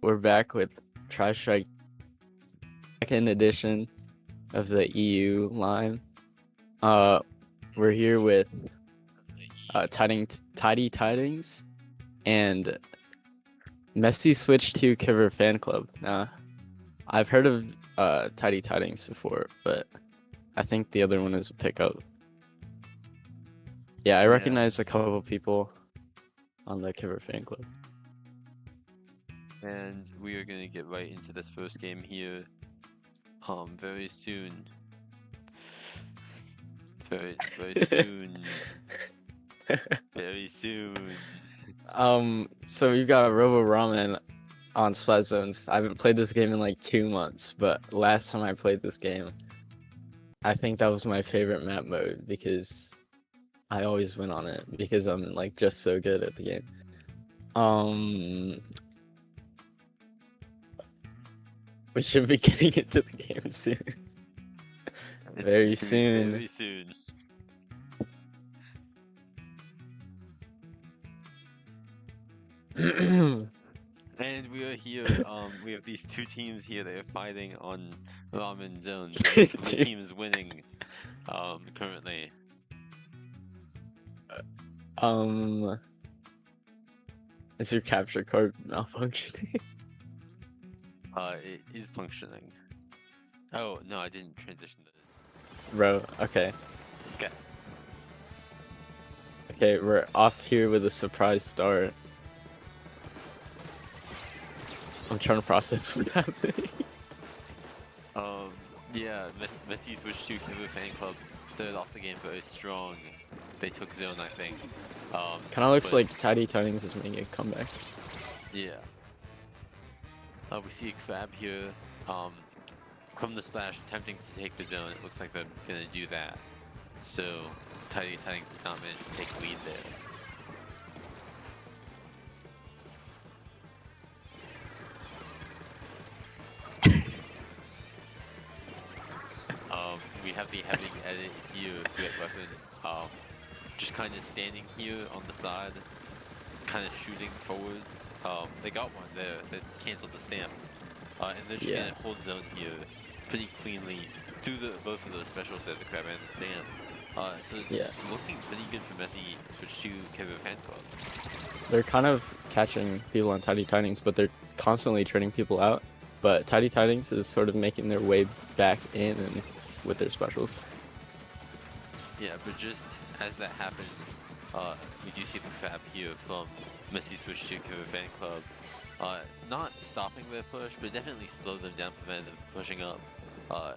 we're back with Tristrike second edition of the EU line. We're here with Tidy Tidings and Messi switched to Kiver Fan Club. Now, I've heard of Tidy Tidings before, but I think the other one is a pickup. Yeah, I recognize a couple people on the Kiver Fan Club. And we are going to get right into this first game here very soon. Very soon. Very soon. So we've got Robo Ramen on Splat Zones. I haven't played this game in like 2 months, but last time I played this game, I think that was my favorite map mode because I always win on it because I'm like just so good at the game. We should be getting into the game soon. Very soon. Very soon. And we are here, we have these two teams here that are fighting on Ramen Zones. The team is winning, currently. Is your capture card malfunctioning? It is functioning. Oh, no, I didn't transition to it. Bro, okay. Okay. Okay, we're off here with a surprise start. I'm trying to process what's happening. Yeah, Messi switched to Kivu Fan Club, started off the game very strong. They took zone, I think. Kinda looks like Tidy Tidings is making a comeback. Yeah. We see a crab here, from the splash, attempting to take the zone. It looks like they're gonna do that. So, Tidy Tidings did not manage to take lead there. We have the heavy edit here, Great Weapon, just kind of standing here on the side, kind of shooting forwards. They got one there that canceled the stamp, and they're just gonna hold zone here pretty cleanly through both of those specials there, the crab and the stamp. So it's looking pretty good for Messi switch to Kivu Fan Club. They're kind of catching people on Tidy Tidings, but they're constantly trading people out. But Tidy Tidings is sort of making their way back in and with their specials. Yeah, but just as that happens, we do see the crab here from Messi switch to Kivu Fan Club. Not stopping their push, but definitely slow them down, prevent them from pushing up,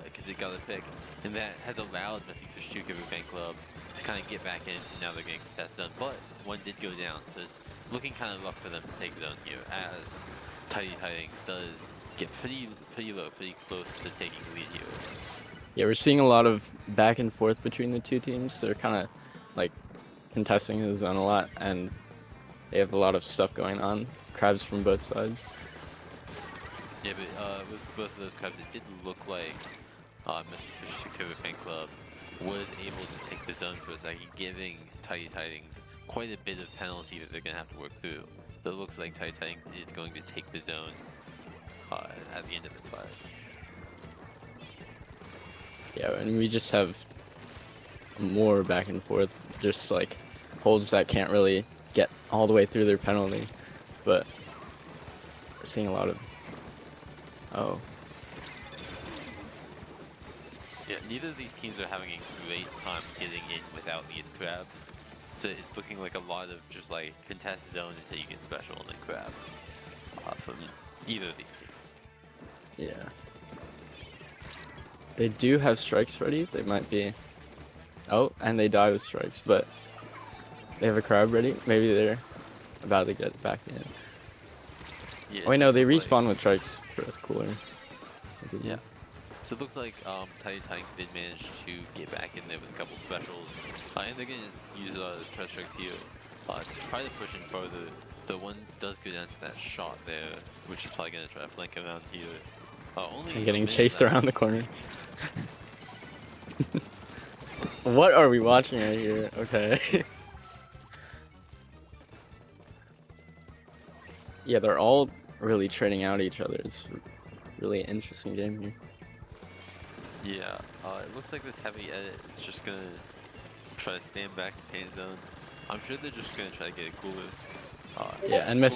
because they got a pick. And that has allowed Messi switch to Kivu Fan Club to kind of get back in, and now they're getting contest zone. But one did go down, so it's looking kind of rough for them to take zone here, as Tidy Tidings does get pretty low, pretty close to taking the lead here. Yeah, we're seeing a lot of back and forth between the two teams. They're kind of like contesting the zone a lot, and they have a lot of stuff going on. Crabs from both sides. Yeah, but with both of those crabs, it did look like Messi switch to Kivu Fan Club was able to take the zone for a second, giving Tidy Tidings quite a bit of penalty that they're going to have to work through. So it looks like Tidy Tidings is going to take the zone at the end of this fight. Yeah, and we just have more back and forth, just like holds that can't really get all the way through their penalty, but we're seeing a lot of. Oh. Yeah, neither of these teams are having a great time getting in without these crabs, so it's looking like a lot of just like contest zone until you get special and then crab from either of these teams. Yeah. They do have strikes ready. They might be. Oh, and they die with strikes, but they have a crab ready. Maybe they're about to get back in. Yeah, oh, wait, no, they respawn with strikes. That's cooler. Yeah. So it looks like Tidy Tidings did manage to get back in there with a couple specials. And they're going to use Tristrikes here to try to push in further. The one does go down to that shot there, which is probably going to try to flank around here. I'm getting chased around the corner. What are we watching right here? Okay. Yeah, they're all really trading out each other. It's a really interesting game here. Yeah, it looks like this heavy edit is just gonna try to stand back in paint zone. I'm sure they're just gonna try to get it cooler. Yeah, and cooler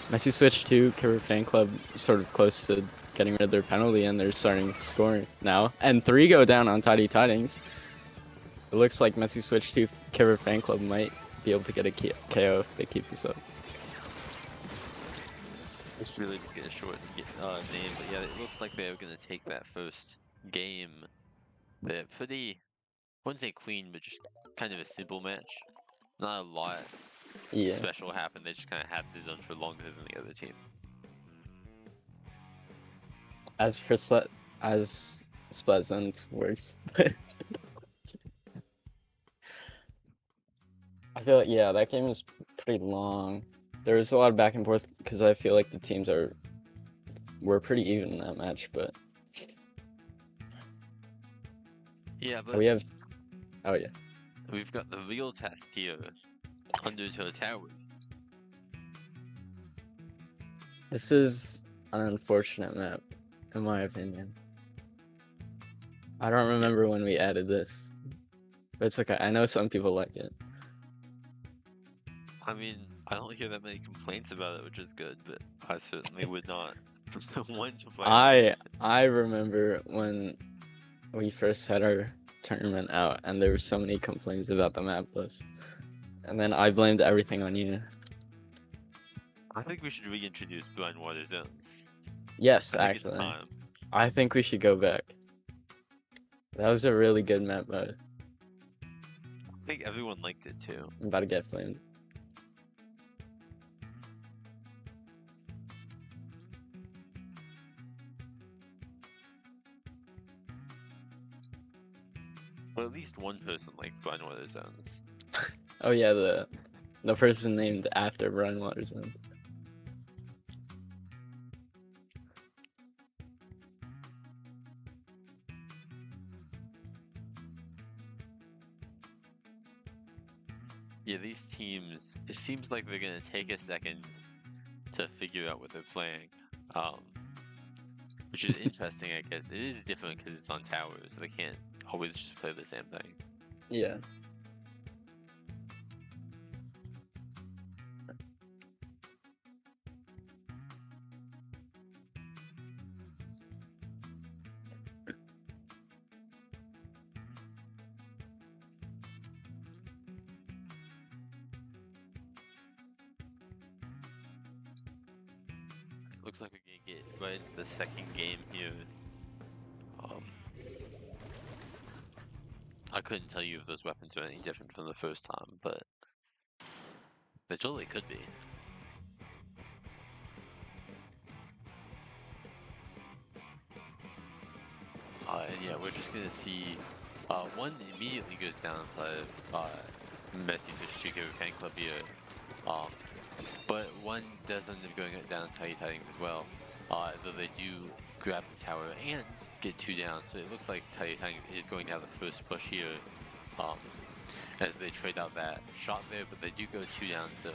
Messi switched to Killer Fan Club sort of close to getting rid of their penalty, and they're starting scoring now. And 3 go down on Tidy Tidings. It looks like Messi switch to Killer Fan Club might be able to get a KO if they keep this up. It's really just getting a short name, but yeah, it looks like they're gonna take that first game. They're pretty, I wouldn't say clean, but just kind of a simple match. Not a lot special happened. They just kind of had the zone for longer than the other team. As Splat Zones works. I feel like, yeah, that game was pretty long. There was a lot of back and forth because I feel like the teams were pretty even in that match, but yeah, but we have, oh yeah, we've got the real test here, Undertow Towers. this is an unfortunate map, in my opinion. I don't remember when we added this, but it's okay. I know some people like it. I mean, I don't hear that many complaints about it, which is good, but I certainly would not want to play. I remember when we first had our tournament out, and there were so many complaints about the map list, and then I blamed everything on you. I think we should reintroduce blind water zones. Yes, I think actually, it's time. I think we should go back. That was a really good map mode. I think everyone liked it too. I'm about to get flamed. Well, at least one person liked blind water zones. Oh yeah, the person named after Brian Watterson. Yeah, these teams, it seems like they're going to take a second to figure out what they're playing. Which is interesting, I guess. It is different because it's on towers, so they can't always just play the same thing. Yeah. Looks like we're gonna get right into the second game here. I couldn't tell you if those weapons are any different from the first time, but they totally could be. And yeah, we're just gonna see one immediately goes down inside of Messi Switch 2 Fan Club here. But one does end up going down Tidy Tidings as well. Though they do grab the tower and get 2 down, so it looks like Tidy Tidings is going to have the first push here. As they trade out that shot there, but they do go 2 down, so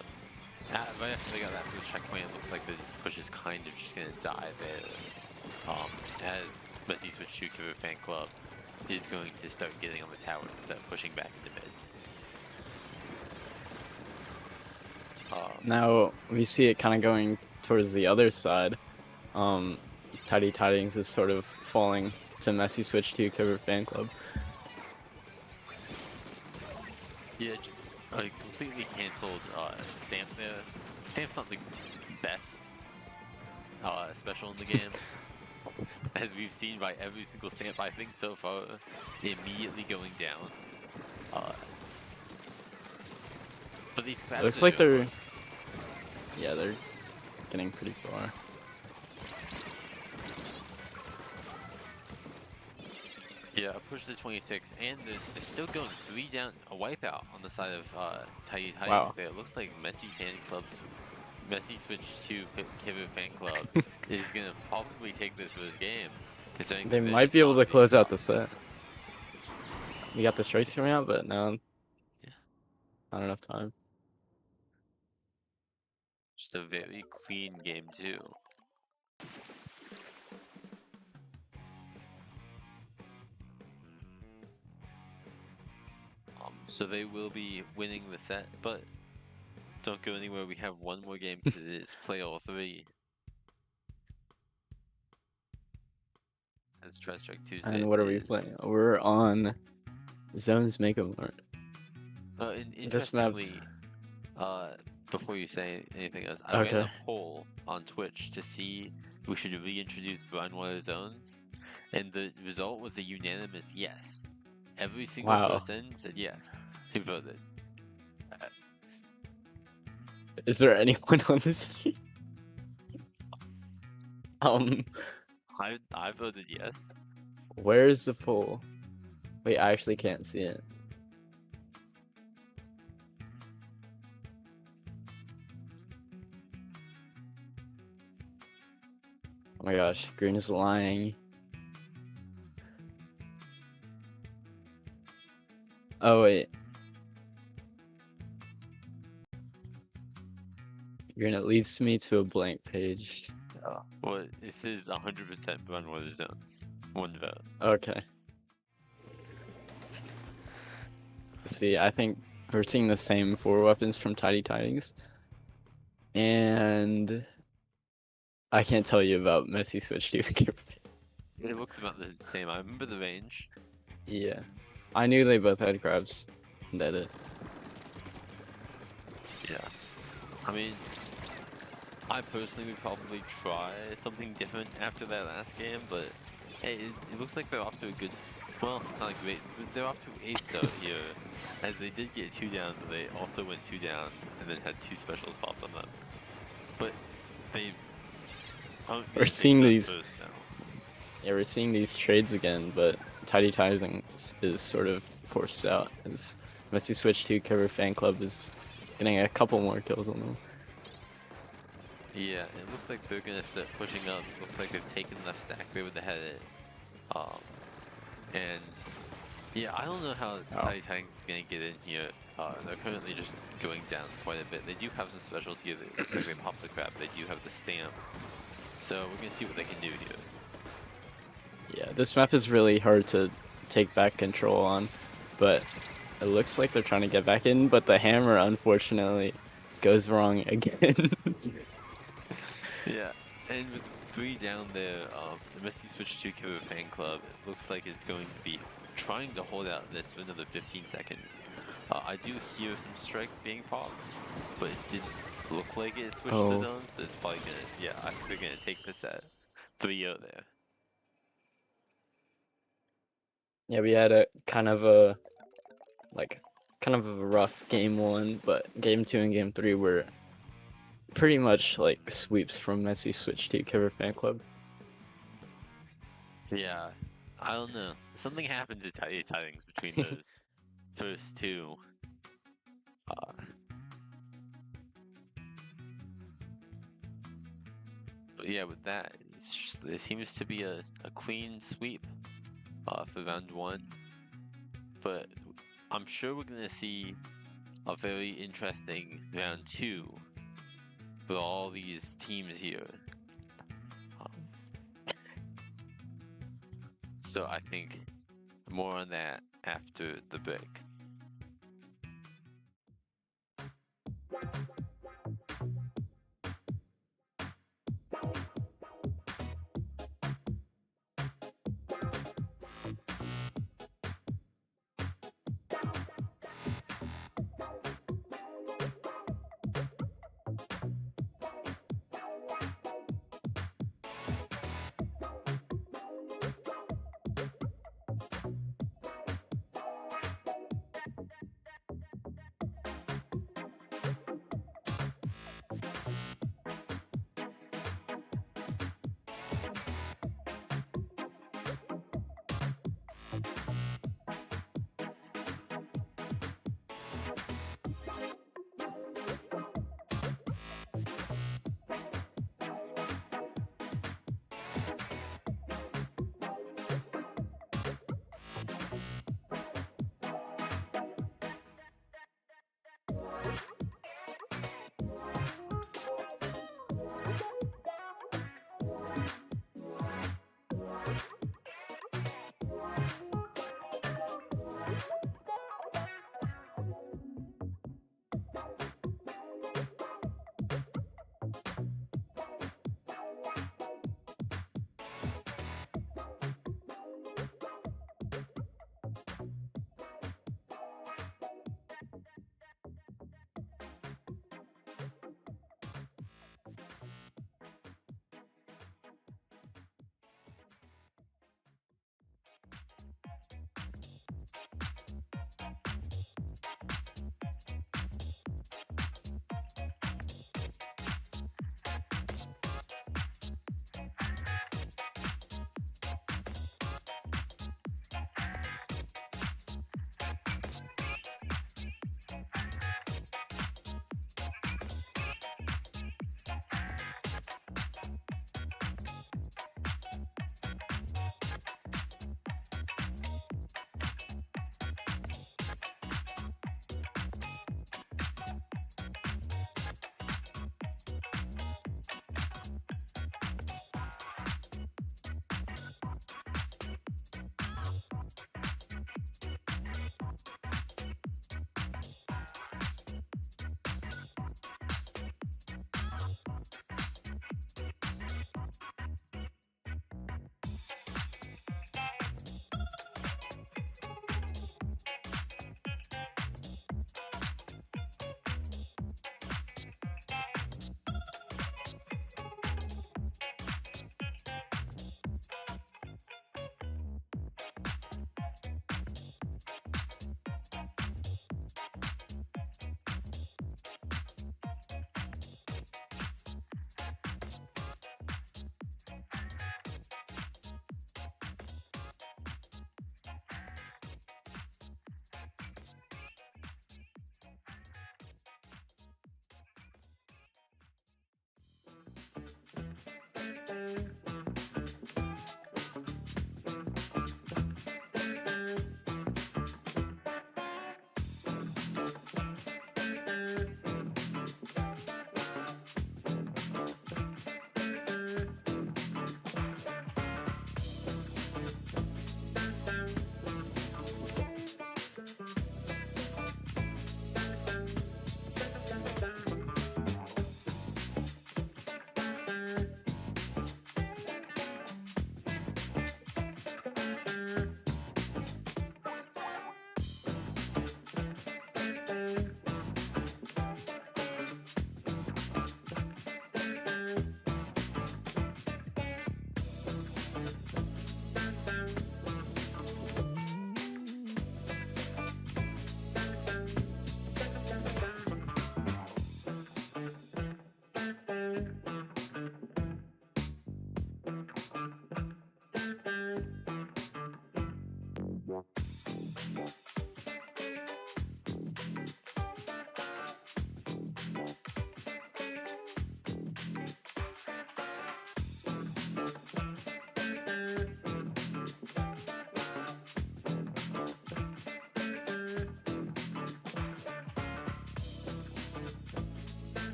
right after they got that first checkpoint, it looks like the push is kind of just gonna die there. As Messi Switch 2 Fan Club is going to start getting on the tower and start pushing back into mid. Now we see it kind of going towards the other side. Tidy Tidings is sort of falling to Messi Switch 2 Fan Club. Yeah, just a completely cancelled Stamp there. Stamp's not the best special in the game. As we've seen by every single Stamp, I think so far, immediately going down. But these crabs Looks like they're getting pretty far. Yeah, a push to 26, and they're still going 3 down, a wipeout on the side of Tidy Tidings. Wow. There. It looks like Messi Switch 2 Fan Club is going to probably take this first game. They might be able to close out the set. We got the strikes coming out, but no, not enough time. just a very clean game too. So they will be winning the set, but don't go anywhere. We have one more game because it's play all three. It's Tristrike Tuesdays. And what are we playing? We're on Zones Mega Mart. This map. Interestingly, before you say anything else, I ran a poll on Twitch to see if we should reintroduce Brownwater Zones, and the result was a unanimous yes. Every single person said yes. Who voted? Is there anyone on this stream? I voted yes. Where's the poll? Wait, I actually can't see it. Oh my gosh, green is lying. Oh wait. Green, it leads me to a blank page. Well, this is 100% Brownwater Zones. One vote. Okay. Let's see, I think we're seeing the same 4 weapons from Tidy Tidings. And I can't tell you about Messy Switch 2. It looks about the same. I remember the range. Yeah. I knew they both had crabs. That's it. Yeah. I mean, I personally would probably try something different after that last game, but hey, it looks like they're off to a good, well, not great, but they're off to a start here, as they did get 2 down, but they also went 2 down, and then had 2 specials pop on them. But they we're seeing these. Yeah, we're seeing these trades again, but Tidy Tidings is sort of forced out, as Messy Switch 2 cover fan club is getting a couple more kills on them. Yeah, it looks like they're gonna start pushing up. It looks like they've taken the stack right with the head it. And yeah, I don't know how Tidy Tidings is gonna get in here. They're currently just going down quite a bit. They do have some specials here. It looks like they popped the crab. They do have the stamp. So we're gonna see what they can do here. Yeah, this map is really hard to take back control on, but it looks like they're trying to get back in, but the hammer unfortunately goes wrong again. Yeah, and with 3 down there, the Messy Switch 2 Killer fan club, it looks like it's going to be trying to hold out this for another 15 seconds. I do hear some strikes being popped, but it didn't look like it switched the zones, so it's probably gonna, yeah, I think they're gonna take this at 3-0 there. Yeah, we had a kind of a rough game 1, but game 2 and game 3 were pretty much like sweeps from Messy Switch 2 cover fan club. Yeah, I don't know. Something happened to Tidy Tidings between those first 2. But yeah, with that, there seems to be a clean sweep for round 1. But I'm sure we're gonna see a very interesting round 2 for all these teams here. So I think more on that after the break.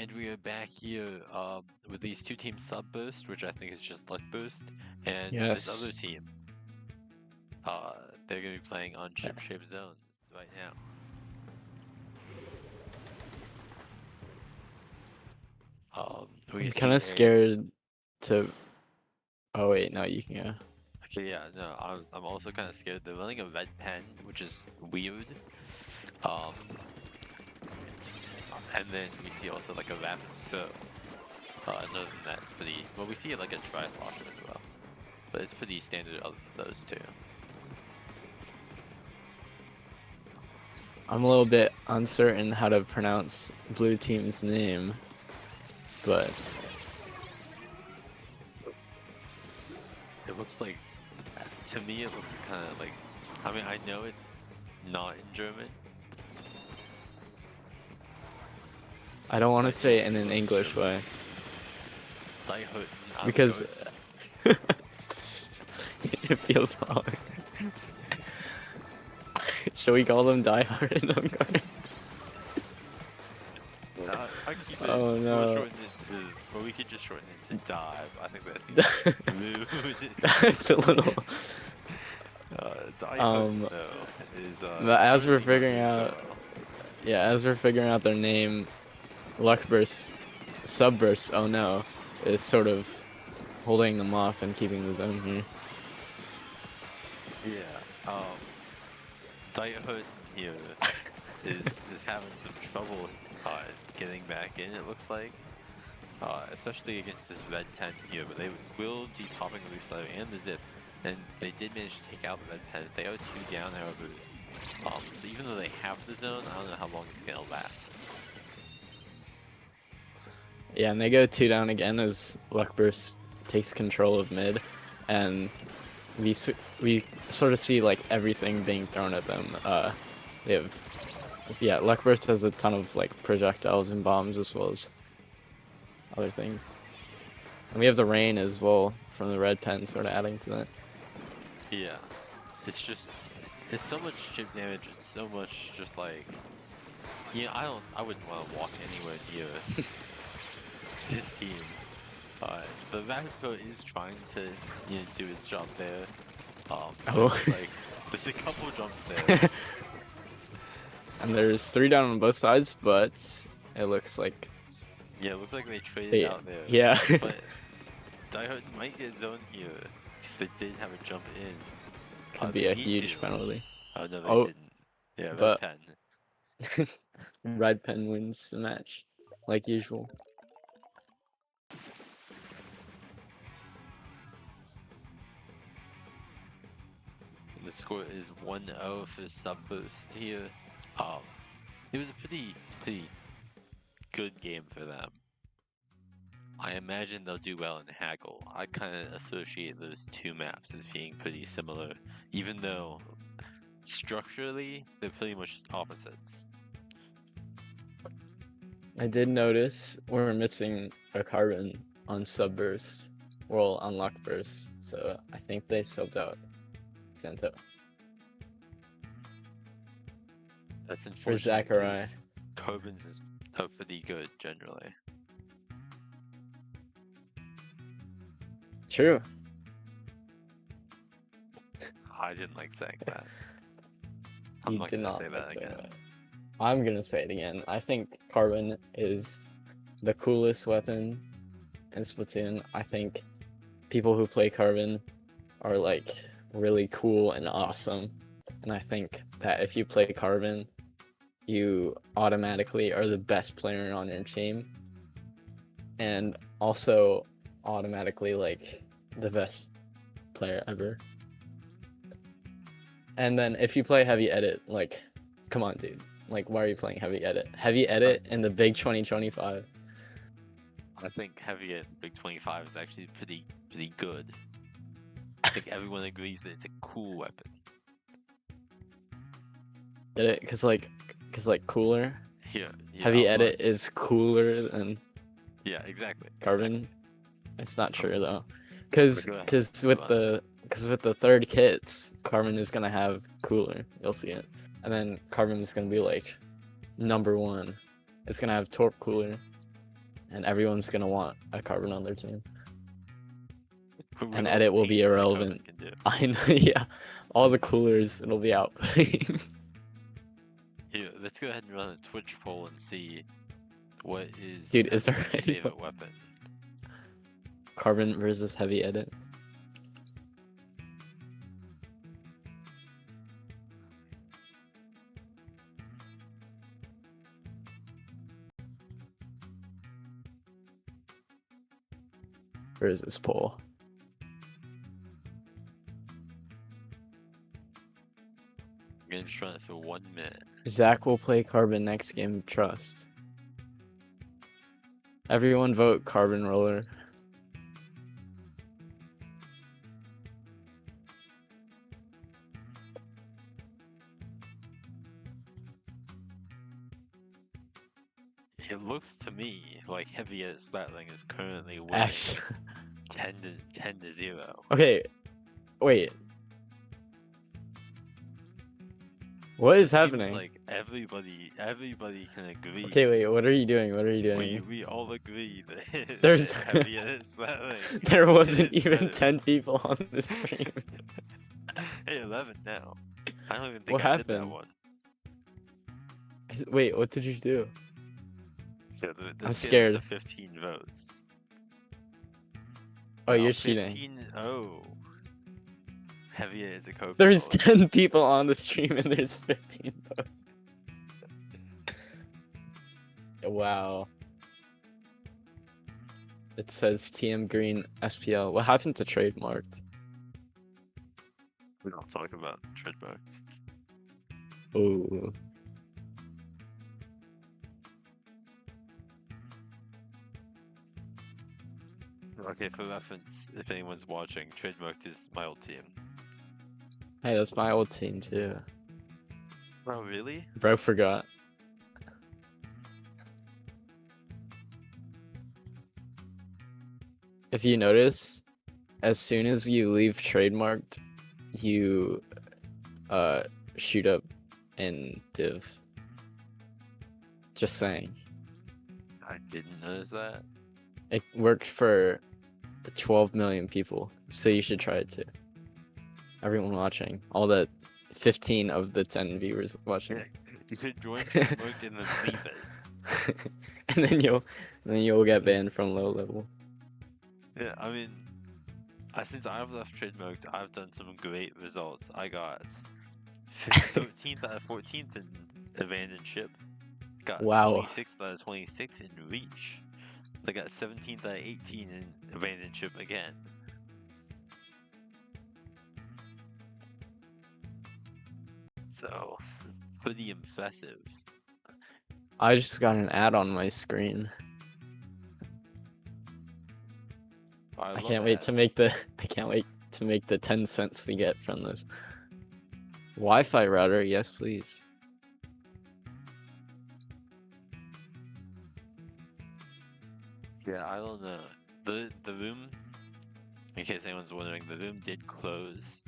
And we are back here with these two teams sub boost, which I think is just luck boost, and this other Yes. team. They're gonna be playing on chip shaped zones right now. We I'm see kind of scared to. Oh wait, no, you can go. Okay, yeah, no, I'm also kind of scared. They're running a red pen, which is weird. And then we see also like a rapid throw. Other than that, it's pretty. Well, we see like a tri slosher as well, but it's pretty standard of those two. I'm a little bit uncertain how to pronounce blue team's name, but It looks like, to me, it looks kind of like. I mean, I know it's not in German. I don't want to say it in an English way because it feels wrong. Should we call them Die Hard and Unguarded? I keep it. Oh no. Shorten it to, or we could just shorten it to dive. I think that's the move. That's a little. But as we're figuring out, as we're figuring out their name, Luckburst, Subburst, oh no, is sort of holding them off and keeping the zone here. Yeah, Diehut here is having some trouble getting back in, it looks like. Especially against this red pen here, but they will be popping the loose lever and the zip, and they did manage to take out the red pen. They are 2 down, however. So even though they have the zone, I don't know how long it's gonna last. Yeah, and they go 2 down again as Luckburst takes control of mid, and we sort of see like everything being thrown at them. They have, Luckburst has a ton of like projectiles and bombs as well as other things, and we have the rain as well from the red pen, sort of adding to that. Yeah, it's so much chip damage. It's so much just like, I wouldn't want to walk anywhere near this team. The rapid throw is trying to do its job there. Like there's a couple jumps there. And there's 3 down on both sides, but it looks like. Yeah, it looks like they traded out there. Yeah. But Diehut might get zoned here because they did have a jump in. Could be a huge penalty. Oh no, they didn't. Yeah, red pen. Red pen wins the match, like usual. The score is 1-0 for sub boost here. It was a pretty good game for them. I imagine they'll do well in Haggle. I kind of associate those two maps as being pretty similar, even though structurally they're pretty much opposites. I did notice we're missing a carbon on Subburst, well, on Luckburst, so I think they subbed out Santo. That's unfortunate. For Zachariah. Carbons are pretty good generally. True. I didn't like saying that. I'm not gonna say that again. I'm gonna say it again. I think Carbon is the coolest weapon in Splatoon. I think people who play Carbon are like really cool and awesome. And I think that if you play Carbon, you automatically are the best player on your team. And also automatically like the best player ever. And then if you play Heavy Edit, like, come on, dude. Like, why are you playing Heavy Edit? Heavy Edit in the Big 2025. I think Heavy Edit Big 25 is actually pretty good. I think everyone agrees that it's a cool weapon. Get it? Cause like cooler. Yeah. Heavy Edit is cooler than. Yeah, exactly. Carbon. Exactly. It's not true though, cause with the third kits, Carbon is gonna have cooler. You'll see it, and then Carbon is gonna be like number 1. It's gonna have torp cooler, and everyone's gonna want a Carbon on their team. Who And will edit will be paint that irrelevant. Carbon can do. I know, yeah. All the coolers, it'll be out. Here, let's go ahead and run a Twitch poll and see what is Dude, is there everyone's anyone- favorite weapon. Carbon versus heavy edit. Where is this poll? I'm gonna just run it for 1 minute. Zach will play Carbon next game of Trust. Everyone vote Carbon Roller. It looks to me like heavy edit battling is currently winning Ash. 10 to 0. Okay, wait. What So is it seems happening? like everybody can agree. Okay, wait. What are you doing? What are you doing? We all agree that There's- heavy edit battling. There wasn't is even better. 10 people on the stream. Hey, 11 now. I don't even think What I did that happened? one. Wait, what did you do? Yeah, I'm let's get it to scared. 15 votes. Oh, Wow, you're cheating. 15 oh. Heavy edit to Coke. There's 10 people on the stream and there's 15 votes. Wow. It says TM Green SPL. What happened to trademarked? We don't talk about trademarks. Ooh. Okay, for reference, if anyone's watching, trademarked is my old team. Hey, that's my old team too. Oh, really? Bro forgot. If you notice, as soon as you leave trademarked, you shoot up in div. Just saying. I didn't notice that. It worked for 12 million people, so you should try it too. Everyone watching, all the 15 of the 10 viewers watching. Yeah, you should join trademarked and then leave it. And then you'll get banned from low level. Yeah, I mean, since I've left trademarked, I've done some great results. I got 13th out of 14th in abandoned ship. Got Wow. 26th out of 26 in reach. I got 17th out of 18 in abandoned ship again. So, pretty impressive. I just got an ad on my screen. I love can't wait to ads. make the I can't wait to make the 10 cents we get from this. Wi-Fi router, yes please. Yeah, I don't know. The room, in case anyone's wondering, the room did close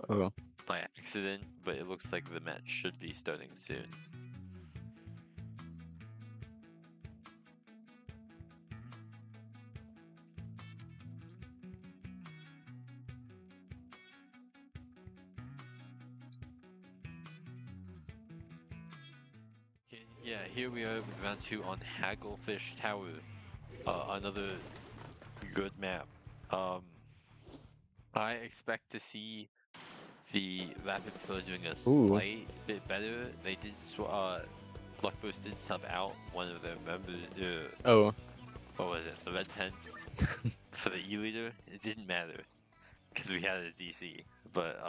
Oh, by accident, but it looks like the match should be starting soon. Okay, yeah, here we are with round 2 on Hagglefish Tower. Another good map. I expect to see the Rapid Flow doing a slight bit better. They did, Luckboost did sub out one of their members, oh, what was it, the red tent for the E-leader. It didn't matter, because we had a DC, but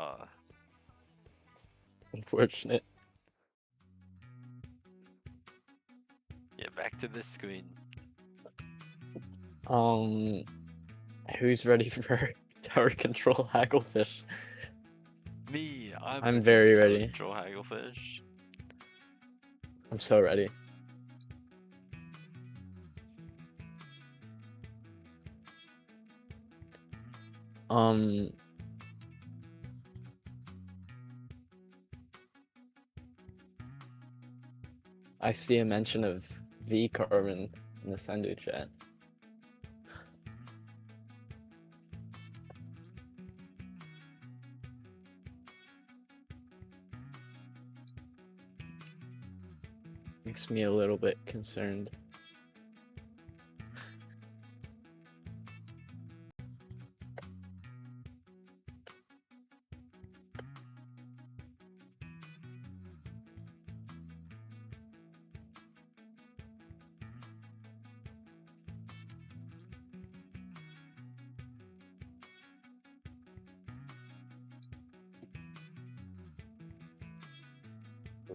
unfortunate. yeah, back to this screen. Who's ready for tower control Hagglefish? Me, I'm very to ready. control Hagglefish. I'm so ready. I see a mention of V Carbon in the Sendu chat. Makes me a little bit concerned.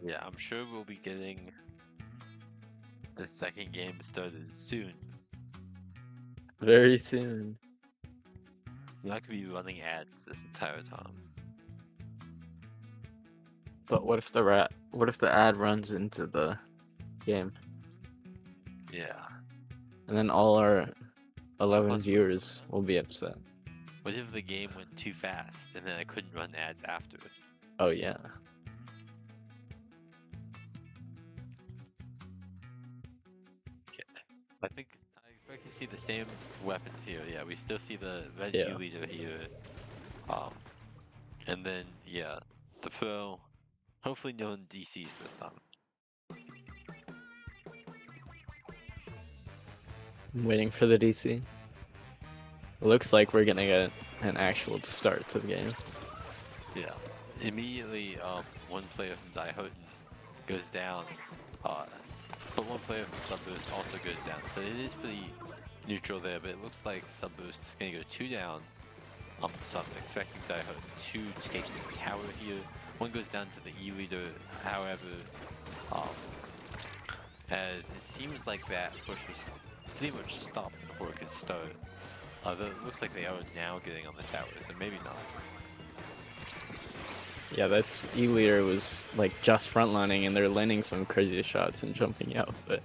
Yeah, I'm sure we'll be getting the second game started soon. Very soon. I'm not gonna be running ads this entire time. But what if the ad runs into the game? Yeah. And then all our 11 Plus, viewers will be upset. what if the game went too fast and then I couldn't run ads after it? Oh yeah. I expect to see the same weapons here. Yeah, we still see the red Yeah. U leader here. And then yeah, the pro. Hopefully no DCs this time. I'm waiting for the DC. It looks like we're gonna get an actual start to the game. Yeah. Immediately, one player from Daihoten goes down. But one player from Subboost also goes down. So it is pretty neutral there, but it looks like Subboost is gonna go 2 down. So I'm expecting Daihoten to take the tower here. One goes down to the E leader, however, as it seems like that push was pretty much stopped before it could start. Although it looks like they are now getting on the tower, so maybe not. Yeah, that's E-leader was like just frontlining and they're landing some crazy shots and jumping out, but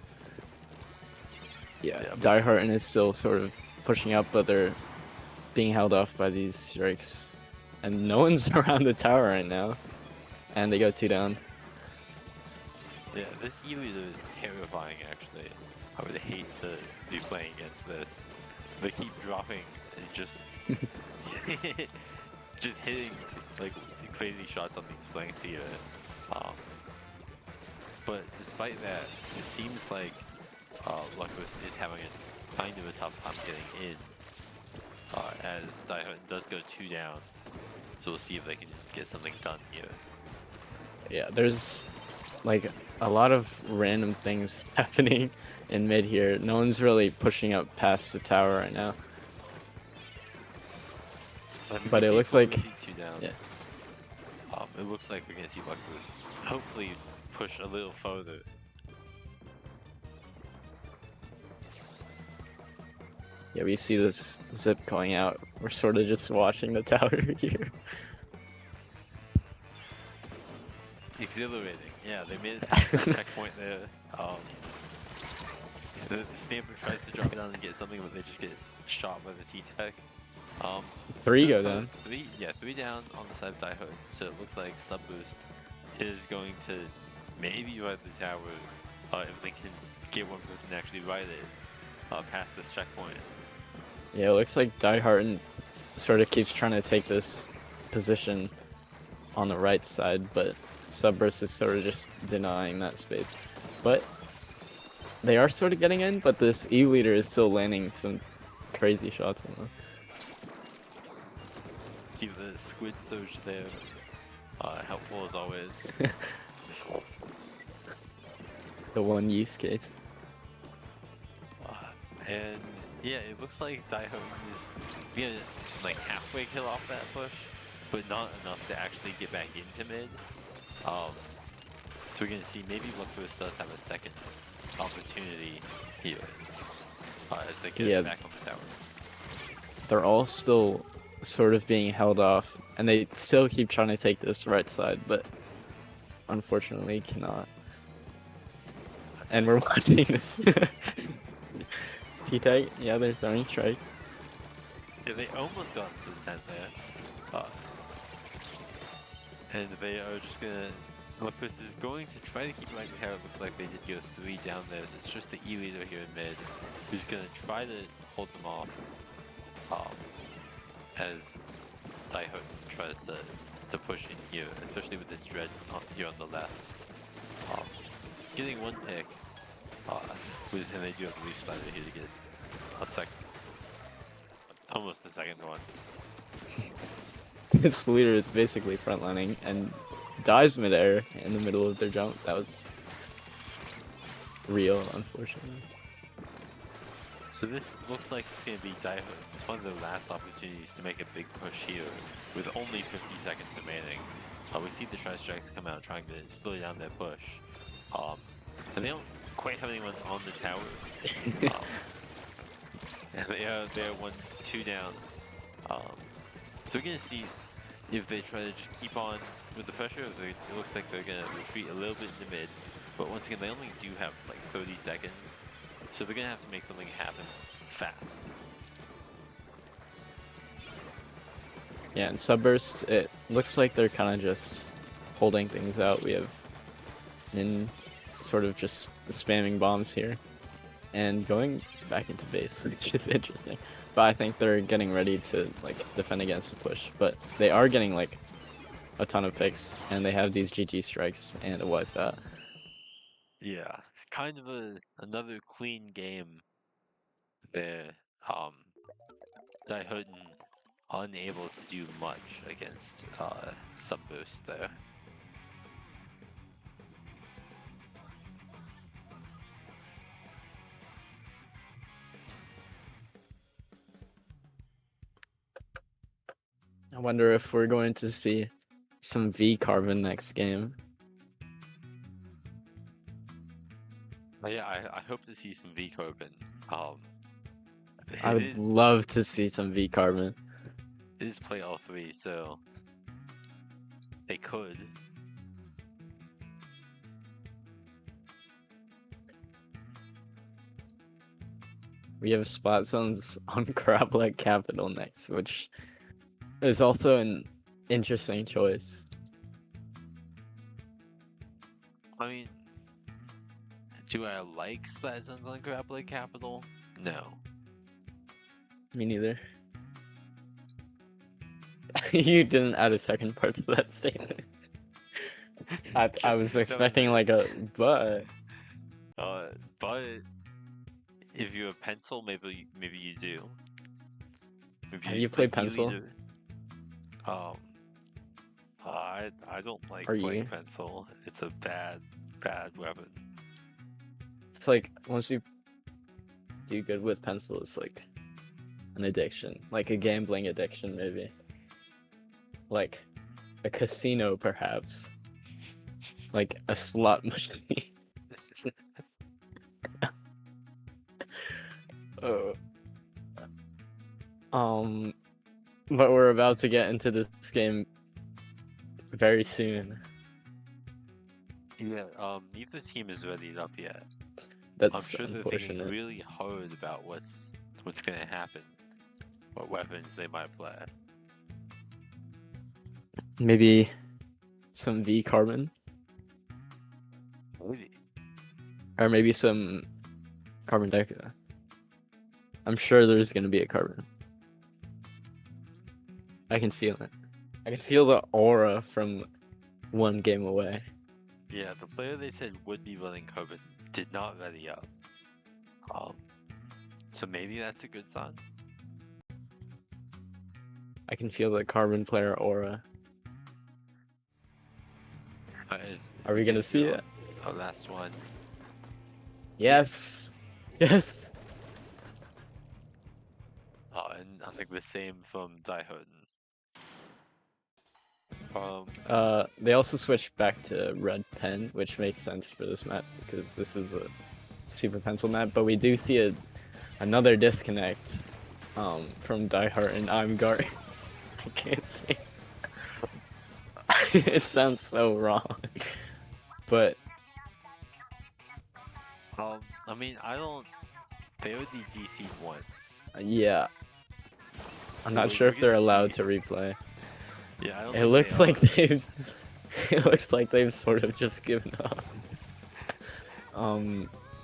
yeah, Dieharten is still sort of pushing up, but they're being held off by these strikes. And no one's around the tower right now. And they go 2 down. Yeah, this E-leader is terrifying actually. I would hate to be playing against this. They keep dropping and just just hitting like crazy shots on these flanks here. But despite that, it seems like Luckless is having a kind of a tough time getting in. As Daihoten does go 2 down. So we'll see if they can get something done here. Yeah, there's like a lot of random things happening in mid here. No one's really pushing up past the tower right now. But it looks like 2 down. yeah. It looks like we're gonna see Luckless hopefully push a little further. Yeah, we see this zip going out. We're sort of just watching the tower here. Exhilarating. Yeah, they made it past the checkpoint there. The Stamper tries to drop down and get something, but they just get shot by the T-Tech. 3 so go down. 3 down on the side of Daihoten. So it looks like Subboost is going to maybe ride the tower if they can get one person to actually ride it past this checkpoint. Yeah, it looks like Dieharten sort of keeps trying to take this position on the right side, but Subburst is sort of just denying that space. But they are sort of getting in, but this E-leader is still landing some crazy shots on them. See the squid surge there. Helpful as always. The one use case. And yeah, it looks like Daihoten is gonna like halfway kill off that push, but not enough to actually get back into mid. So we're gonna see maybe Luckless does have a second opportunity here as they get back on the tower. They're all still sort of being held off, and they still keep trying to take this right side, but unfortunately cannot. And we're watching this. T-Tag, yeah, they're throwing strikes. Yeah, they almost got into the tent there. And they are just gonna Olympus is going to try to keep right here. It looks like they did go 3 down there. So it's just the E leader here in mid who's going to try to hold them off as Daiho tries to push in here, especially with this Dread here on the left. Getting one pick, and they do have the Leaf Slider here to get a second, almost the second one. This leader is basically frontlining and dies midair in the middle of their jump. That was real, unfortunately. So this looks like it's going to be Daiho. It's one of their last opportunities to make a big push here with only 50 seconds remaining. We see the Tristrikes come out trying to slow down their push. And they don't quite have anyone on the tower. And they're 1-2 down. So we're going to see if they try to just keep on with the pressure. It looks like they're going to retreat a little bit in the mid. But once again, they only do have like 30 seconds. So they're going to have to make something happen fast. Yeah, in Subburst, it looks like they're kind of just holding things out. We have Nin sort of just spamming bombs here and going back into base, which is interesting. But I think they're getting ready to like defend against the push. But they are getting like a ton of picks, and they have these GG strikes and a wipeout. Yeah, kind of another clean game there. Daihoten unable to do much against Subburst there. I wonder if we're going to see some V Carbon next game. Yeah, I hope to see some V Carbon. I would love to see some V Carbon. It is play all 3, so they could. We have spot zones on Crablet Capital next, which is also an interesting choice. I mean, do I like splat zones on Crablet Capital? No. Me neither. You didn't add a second part to that statement. I was expecting like a but. But if you're a pencil, maybe you do. Have you played pencil? I don't like playing pencil. It's a bad weapon. It's like once you do good with pencil, it's like an addiction, like a gambling addiction, maybe. Like a casino, perhaps. Like a slot machine. But we're about to get into this game very soon. Yeah, neither team is readied up yet. That's I'm sure they're unfortunate. thinking really hard about what's gonna happen, what weapons they might play. Maybe some V Carbon, Maybe. or maybe some Carbon Deca. I'm sure there's gonna be a Carbon. I can feel it. I can feel the aura from one game away. Yeah, the player they said would be running Carbon did not ready up. So maybe that's a good sign. I can feel the Carbon player aura. Are we gonna see it? Oh, last one. Yes. Yes. And I think the same from Daihoten. They also switched back to red pen, which makes sense for this map because this is a super pencil map. But we do see another disconnect from Diehard and Imgart. I can't say. It sounds so wrong, but I mean, they already DC'd once. Yeah, I'm So not sure if they're allowed to replay. Yeah, I don't It think looks they like are. It looks like they've sort of just given up.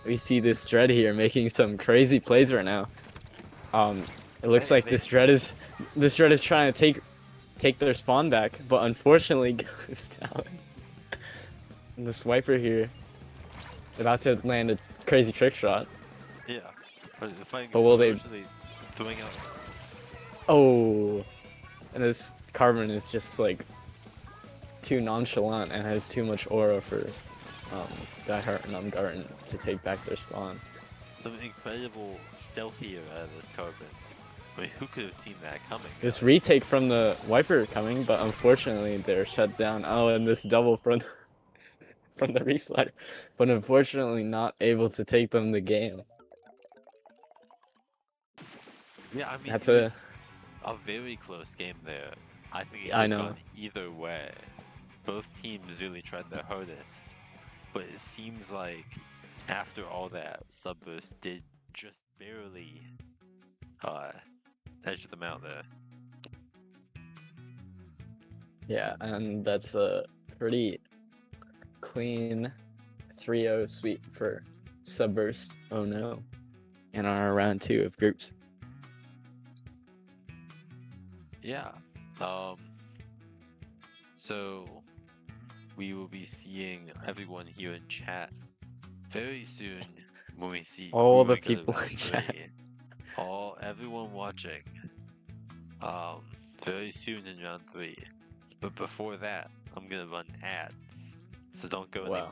We see this Dread here making some crazy plays right now. It looks like this Dread is trying to take their spawn back, but unfortunately goes down. And this Wiper here about to land a crazy trick shot. Yeah. But will they? Throwing out. Oh, and this Carbon is just like too nonchalant and has too much aura for Diehard and Umgarten to take back their spawn. Some incredible stealthier out of this Carbon. I mean, who could have seen that coming? This retake from the Wiper coming, but unfortunately they're shut down. Oh, and this double from the Reflect, but unfortunately not able to take them the game. Yeah, I mean, That's it was a very close game there. I think it could have gone either way. Both teams really tried their hardest, but it seems like after all that, Subburst did just barely edge them out there. Yeah, and that's a pretty clean 3-0 sweep for Subburst. Oh no. In our round 2 of groups. Yeah. So we will be seeing everyone here in chat very soon when we see all who the we go to people round in chat. 3. Everyone watching. Very soon in round 3. But before that, I'm gonna run ads. So don't go anywhere.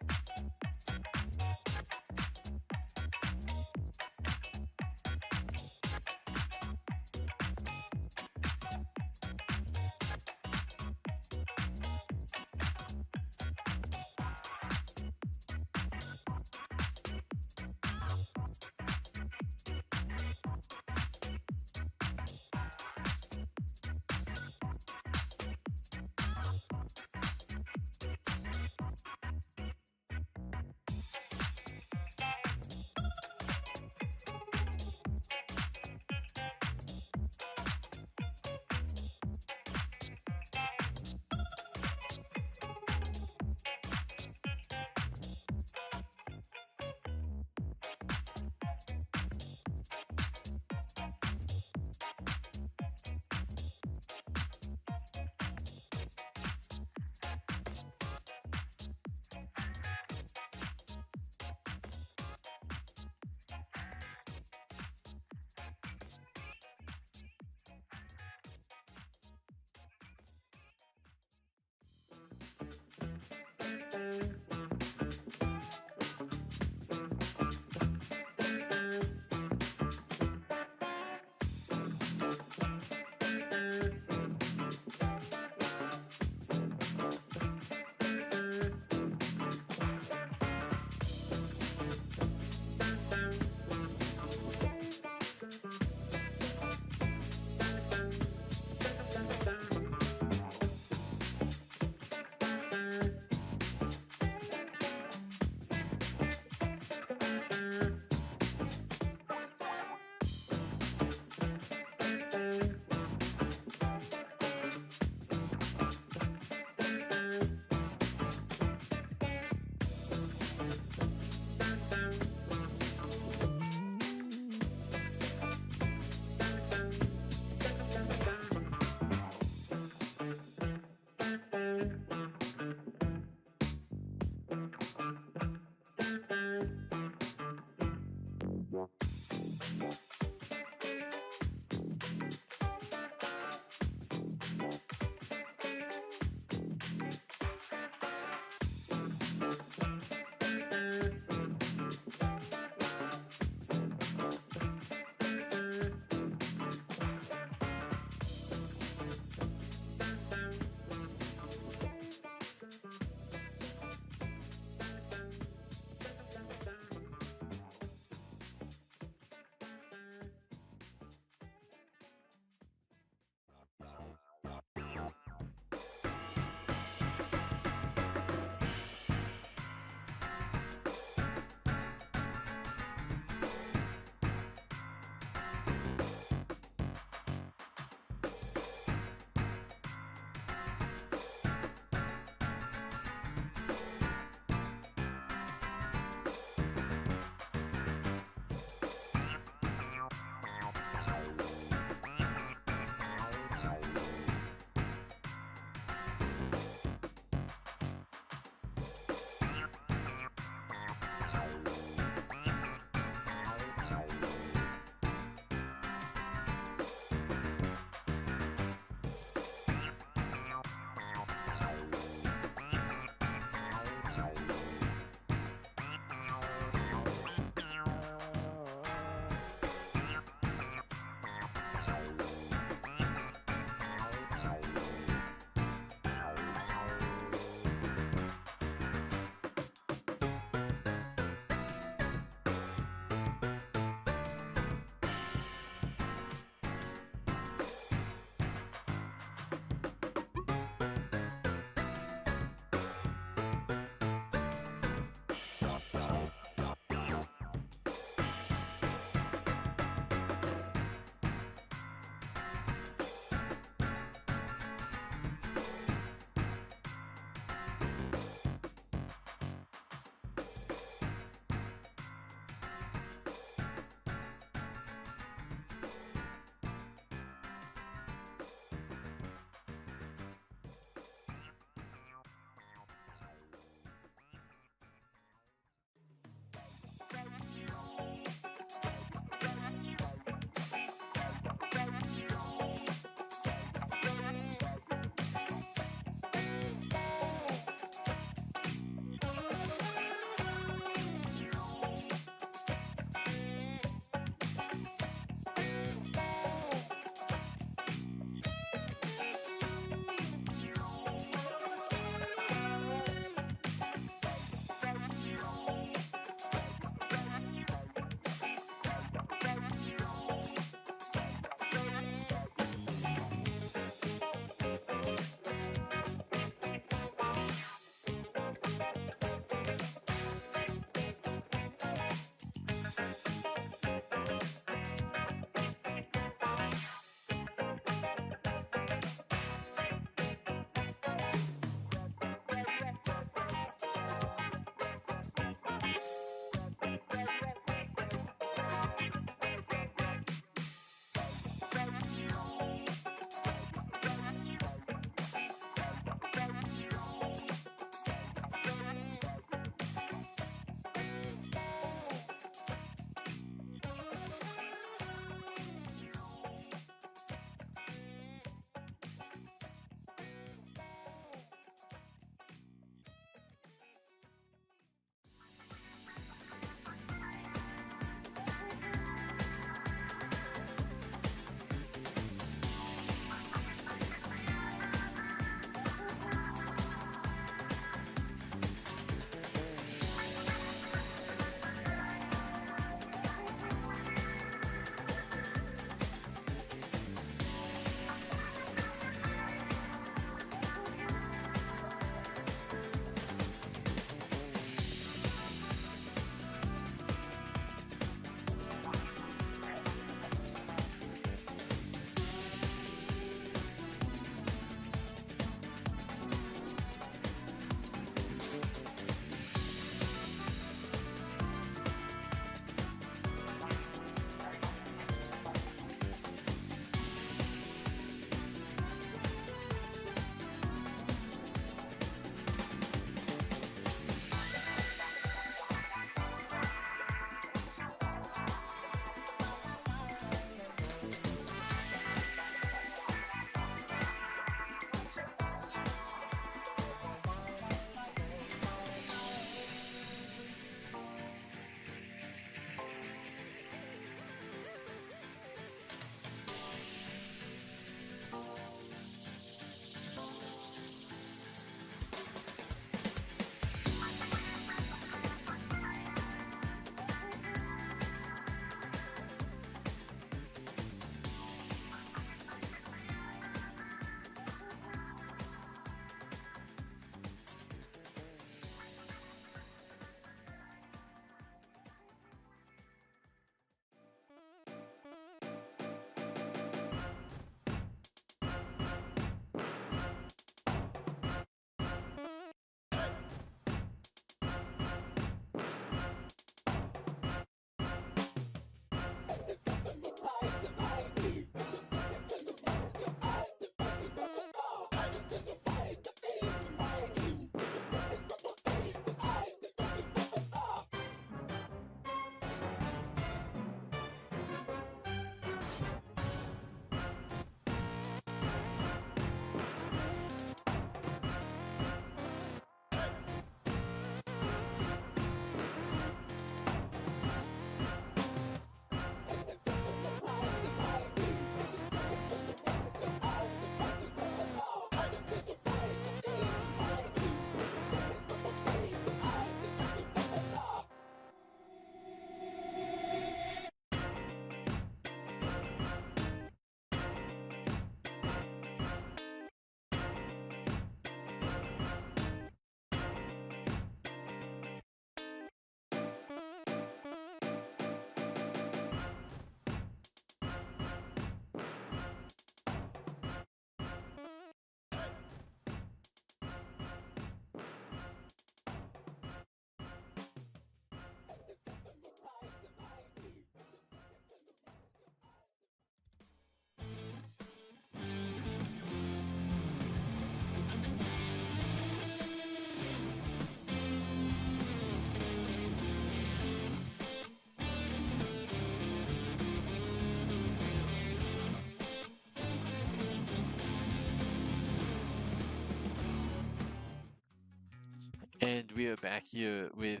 And we are back here with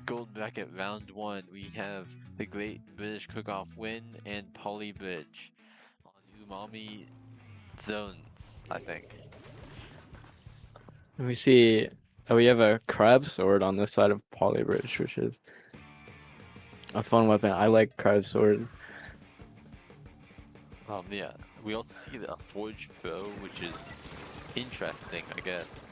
Gold Bracket Round 1. We have the Great British Cook-Off win and Poly Bridge on Umami Zones, I think. We see we have a crab sword on this side of Polybridge, which is a fun weapon. I like crab sword. Yeah, we also see a Forge Pro, which is interesting, I guess.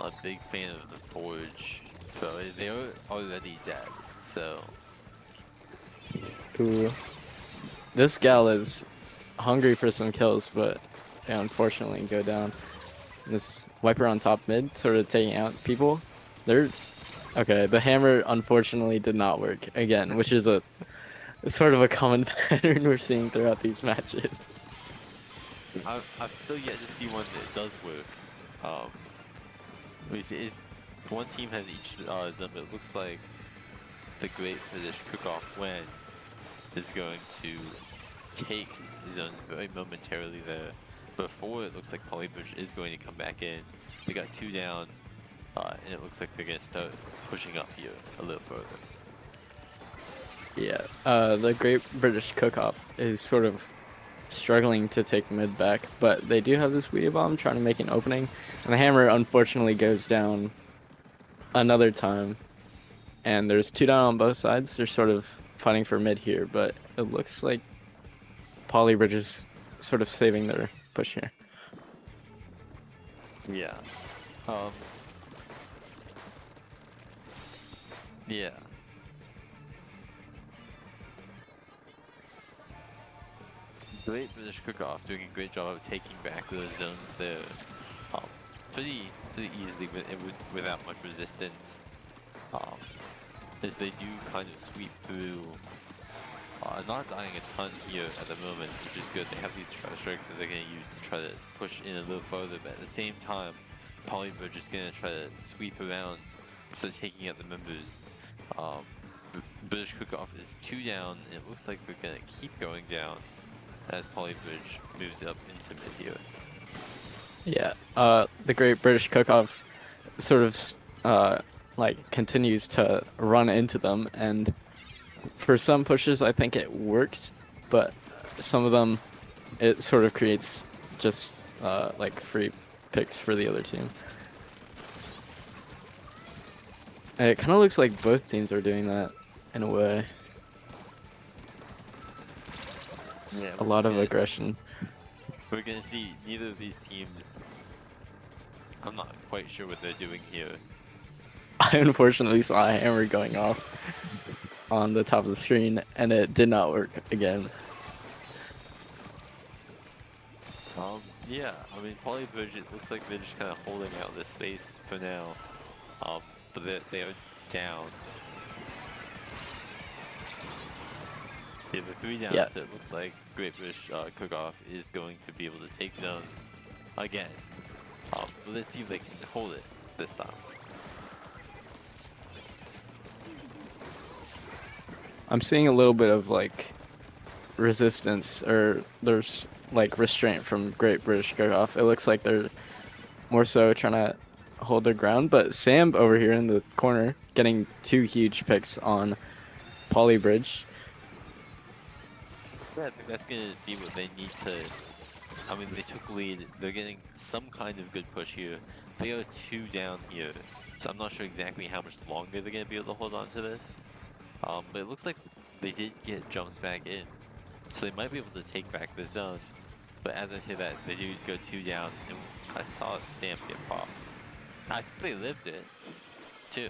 A big fan of the Forge Pro. They're already dead, so Ooh. This gal is hungry for some kills, but they unfortunately go down. This Viper on top mid, sort of taking out people. They're okay. The hammer unfortunately did not work again, which is a sort of a common pattern we're seeing throughout these matches. I've still yet to see one that does work. We see is one team has each zone, but it looks like the Great British Cook-Off win is going to take zones very momentarily there. Before it looks like Polybridge is going to come back in. They got 2 down, and it looks like they're going to start pushing up here a little further. Yeah, the Great British Cook-Off is sort of struggling to take mid back, but they do have this Weedy Bomb trying to make an opening, and the hammer unfortunately goes down another time. And there's 2 down on both sides. They're sort of fighting for mid here, but it looks like Polybridge is sort of saving their push here. Yeah. Yeah. Great British Cook-Off doing a great job of taking back those zones there. Pretty easily without much resistance. As they do kind of sweep through. Not dying a ton here at the moment, which is good. They have these Tristrikes that they're going to use to try to push in a little further, but at the same time, Polybridge is going to try to sweep around, so taking out the members. British Cook-Off is 2 down, and it looks like they're going to keep going down as Polybridge moves up into mid here. Yeah, the Great British Cook-Off sort of like continues to run into them, and for some pushes I think it works, but some of them it sort of creates just like free picks for the other team. And it kind of looks like both teams are doing that in a way. Yeah, A lot of aggression. We're gonna see neither of these teams. I'm not quite sure what they're doing here. I unfortunately saw a hammer going off on the top of the screen, and it did not work again. Yeah, I mean, Polybridge, it looks like they're just kind of holding out this space for now. But they are down. They have a 3 down, Yeah. so it looks like Great British Cook-Off is going to be able to take zones again. But let's see if they can hold it this time. I'm seeing a little bit of like resistance, or there's like restraint from Great British Cook-Off. It looks like they're more so trying to hold their ground, but Sam over here in the corner getting 2 huge picks on Polybridge. Yeah, I think that's going to be what they need to. I mean, they took lead. They're getting some kind of good push here. They are 2 down here, so I'm not sure exactly how much longer they're going to be able to hold on to this. But it looks like they did get jumps back in, so they might be able to take back the zone. But as I say that, they do go 2 down, and I saw Stamp get popped. I think they lived it, too.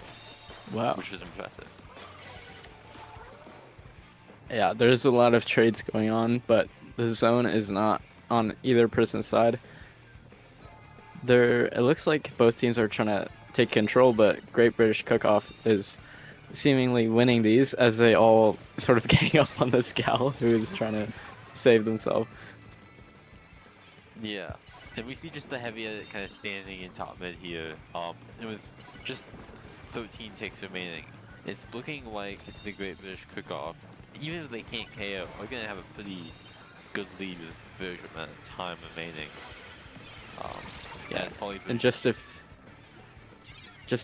Wow. Which was impressive. Yeah, there's a lot of trades going on, but the zone is not on either person's side. It looks like both teams are trying to take control, but Great British Cook-Off is seemingly winning these as they all sort of gang up on this gal who is trying to save themselves. Yeah, and we see just the heavier kind of standing in top mid here. It was just 13 ticks remaining. It's looking like the Great British Cook-Off, even if they can't KO, are gonna have a pretty good lead with very short amount of time remaining. Yeah, as Polybridge. and just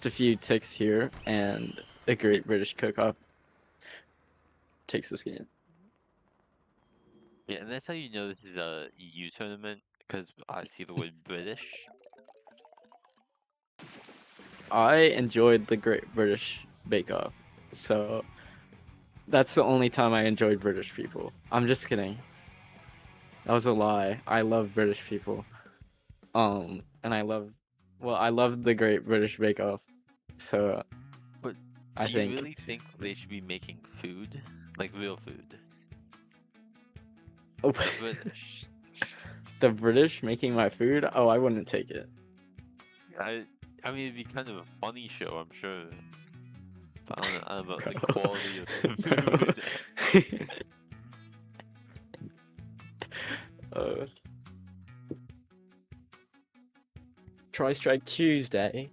a few ticks here, and the Great British Cook-Off takes this game. Yeah, and that's how you know this is a EU tournament, because I see the word British. I enjoyed the Great British Bake Off, so that's the only time I enjoyed British people. I'm just kidding. That was a lie. I love British people. And I love the Great British Bake Off. So But I do you think really think they should be making food? Like real food? The British. the British making my food? Oh, I wouldn't take it. I mean, it'd be kind of a funny show, I'm sure. But I don't know about the quality of the food. Tristrike Tuesday.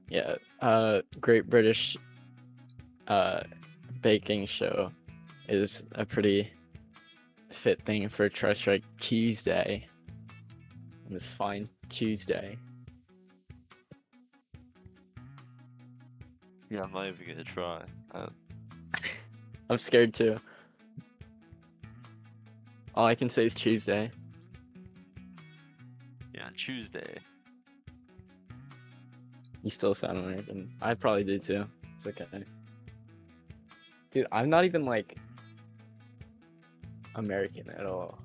Yeah, Great British baking show is a pretty fit thing for Tristrike Tuesday. This fine Tuesday. Yeah, I'm not even gonna try. I'm scared too. All I can say is Tuesday. Yeah, Tuesday. You still sound American. I probably do too. It's okay. Dude, I'm not even like American at all.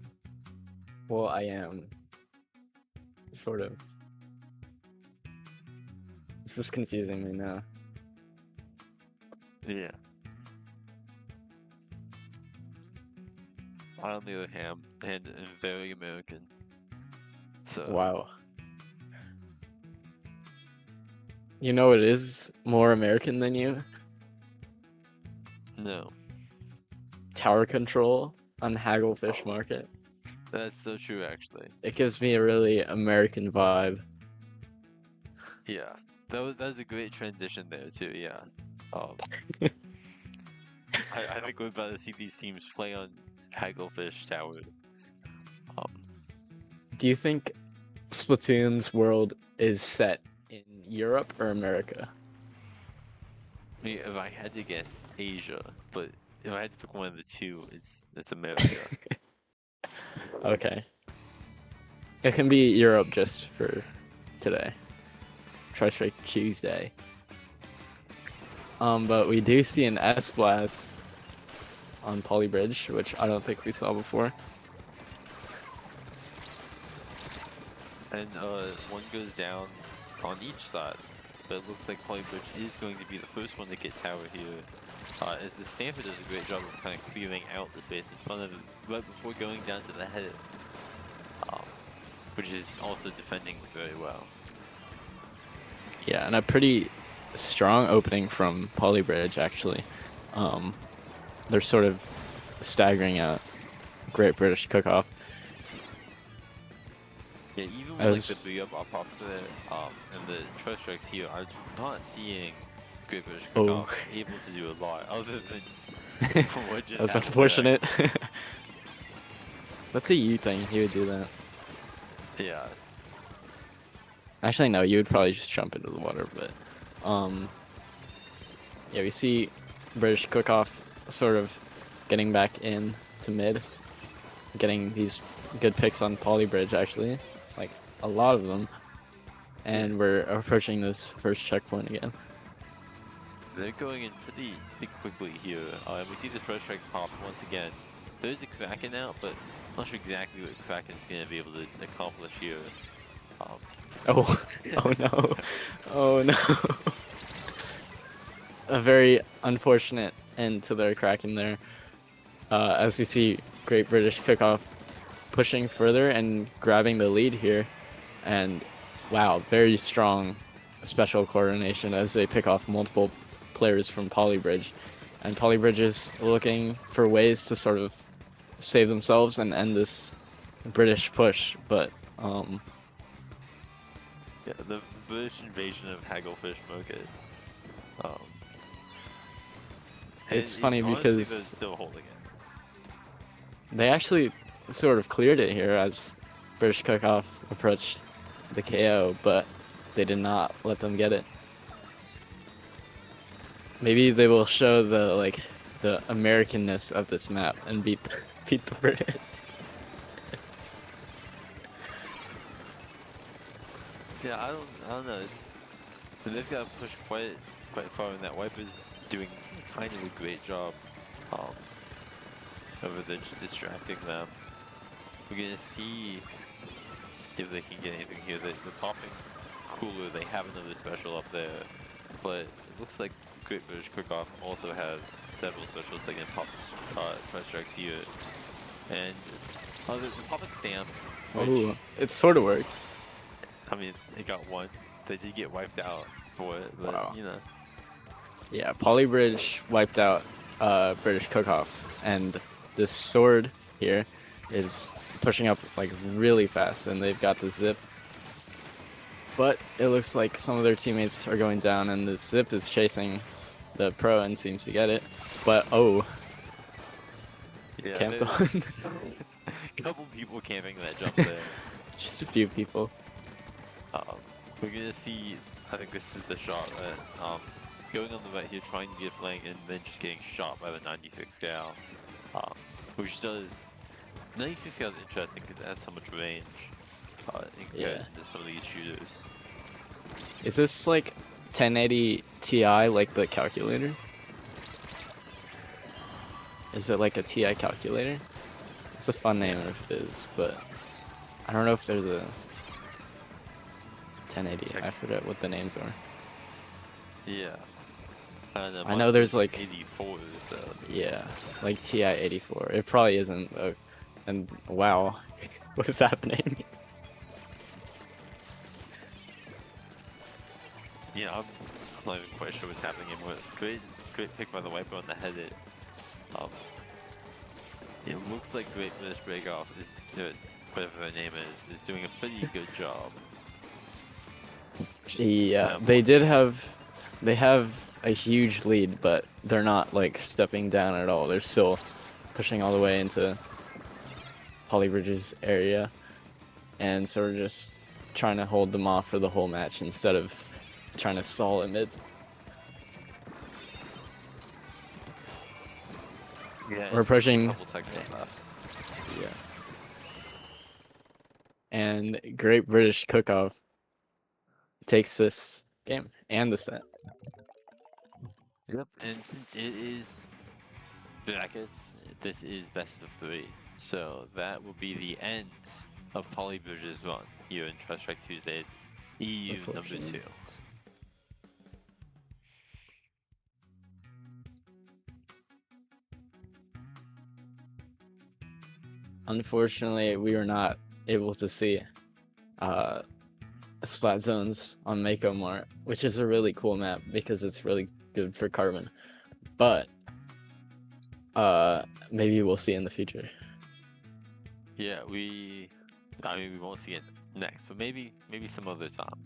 Well, I am. Sort of. This is confusing me now. Yeah. I, on the other hand, am very American. So. Wow. You know it is more American than you? No. Tower control on Hagglefish Market. That's so true, actually. It gives me a really American vibe. Yeah. That was a great transition there, too, yeah. I think we're about to see these teams play on Hagglefish Tower. Do you think Splatoon's world is set in Europe or America? I mean, if I had to guess, Asia, but if I had to pick one of the two, it's America. Okay. It can be Europe just for today. Tristrike Tuesday. But we do see an S-Blast on Polybridge, which I don't think we saw before. And one goes down on each side, but it looks like Polybridge is going to be the first one to get tower here. As the Stamper does a great job of kind of clearing out the space in front of him right before going down to the head, which is also defending very well. Yeah, and a pretty strong opening from Polybridge, actually. They're sort of staggering out Great British Cook-Off. Yeah, even with like the 3-up off there, and the Tristrikes here, I'm not seeing Great British Cook-Off able to do a lot other than what just That's unfortunate. That's a you thing. He would do that. Yeah. Actually, no. You would probably just jump into the water, but yeah, we see British Cook-Off sort of getting back in to mid, getting these good picks on Polybridge, actually, like a lot of them, and we're approaching this first checkpoint again. They're going in pretty quickly here. We see the Tristrikes pop once again. There's a Kraken out, but I'm not sure exactly what Kraken's going to be able to accomplish here. Oh no. Oh no. A very unfortunate end to their Kraken there. As we see Great British Cook-Off pushing further and grabbing the lead here. And wow, very strong special coordination as they pick off multiple players from Polybridge. And Polybridge is looking for ways to sort of save themselves and end this British push, but yeah, the British invasion of Hagglefish Market. It's And funny honestly, they're because still holding it. they actually sort of cleared it here as British Cook-Off approached the KO, but they did not let them get it. Maybe they will show the Americanness of this map and beat the British. Yeah, I don't know. They've got to push quite far, and that Wiper's doing kind of a great job. Over there, just distracting them. We're gonna see if they can get anything here. They're popping cooler. They have another special up there, but it looks like Great British Cook-Off also has several specials that can pop Tristrikes here. And the popping stamp, which Oh, it sort of worked. I mean, it got one. They did get wiped out for it, but Wow. you know. Yeah, Polybridge wiped out British Cook-Off, and this sword here is pushing up like really fast, and they've got the zip. But it looks like some of their teammates are going down, and the zip is chasing the pro and seems to get it. But oh, Yeah, camped on. a couple people camping that jump there. Just a few people. We're gonna see. I think this is the shot that going on the right here, trying to get flank, and then just getting shot by the 96 gal, which does 96 gal is interesting because it has so much range in comparison to some of these shooters. Is this like 1080 Ti like the calculator? Is it like a Ti calculator? It's a fun name if it is, but I don't know if there's a 1080. I forget what the names are. Yeah. I know there's like 84s. So. Yeah, like Ti 84. It probably isn't though. And wow, what is happening? Yeah, I'm not even quite sure what's happening anymore. Great pick by the Wiper on the head. It looks like Great British Breakoff is, whatever their name is doing a pretty good job. Yeah, they have a huge lead, but they're not like stepping down at all. They're still pushing all the way into Polybridge's area, and so we're just trying to hold them off for the whole match instead of trying to stall at mid. Yeah, we're approaching. A couple seconds left. Yeah. And Great British Cook-Off takes this game and the set. Yep, and since it is brackets, this is best of 3. So that will be the end of Polybridge's run here in Tristrike Tuesdays, EU number 2. Unfortunately, we were not able to see splat zones on Mako Mart, which is a really cool map because it's really good for Carbon. But maybe we'll see in the future. Yeah, we won't see it next, but maybe some other time.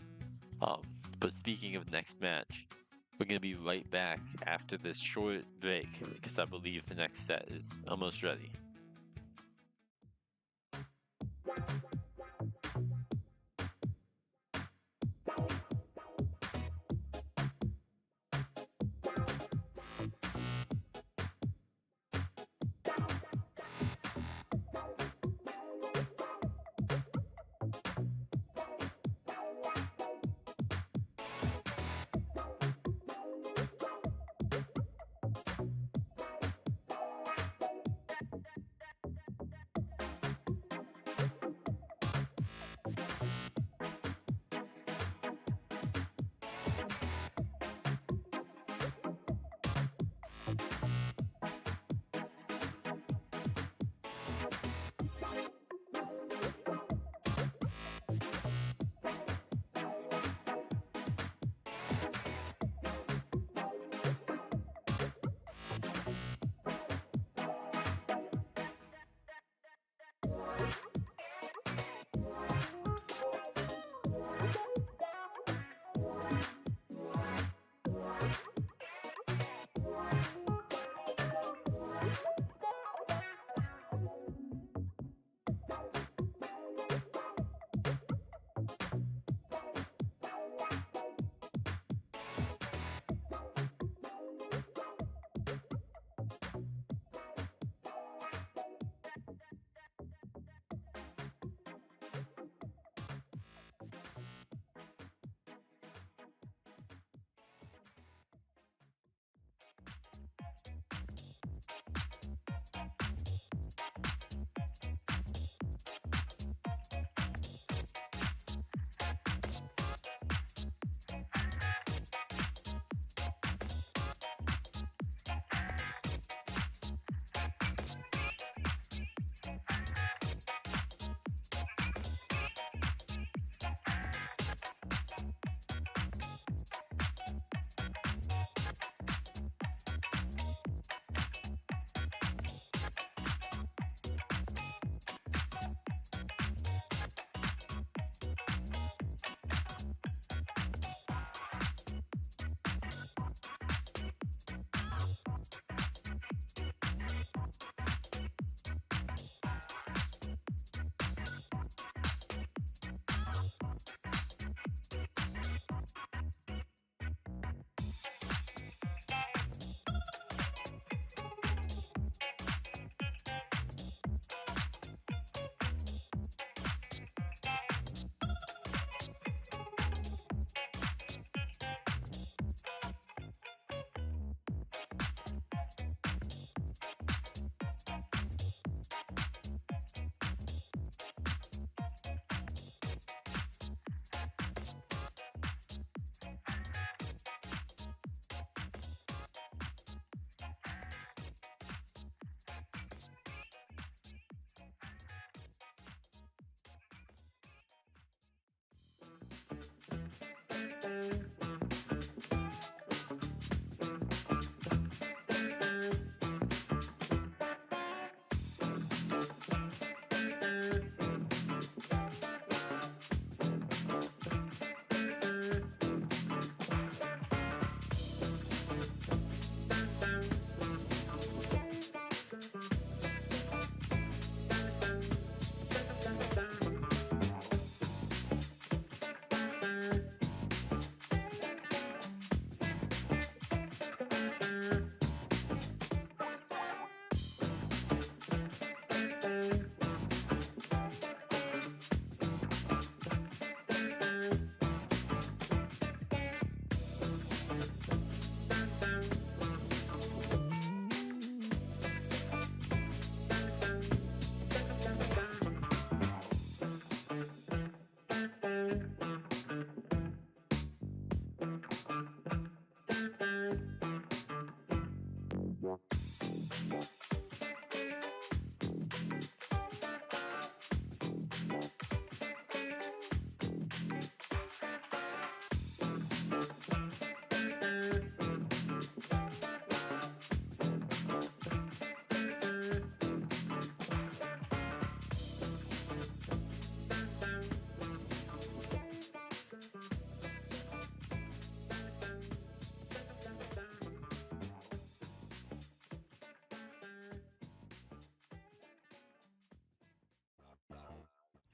But speaking of next match, we're gonna be right back after this short break because I believe the next set is almost ready.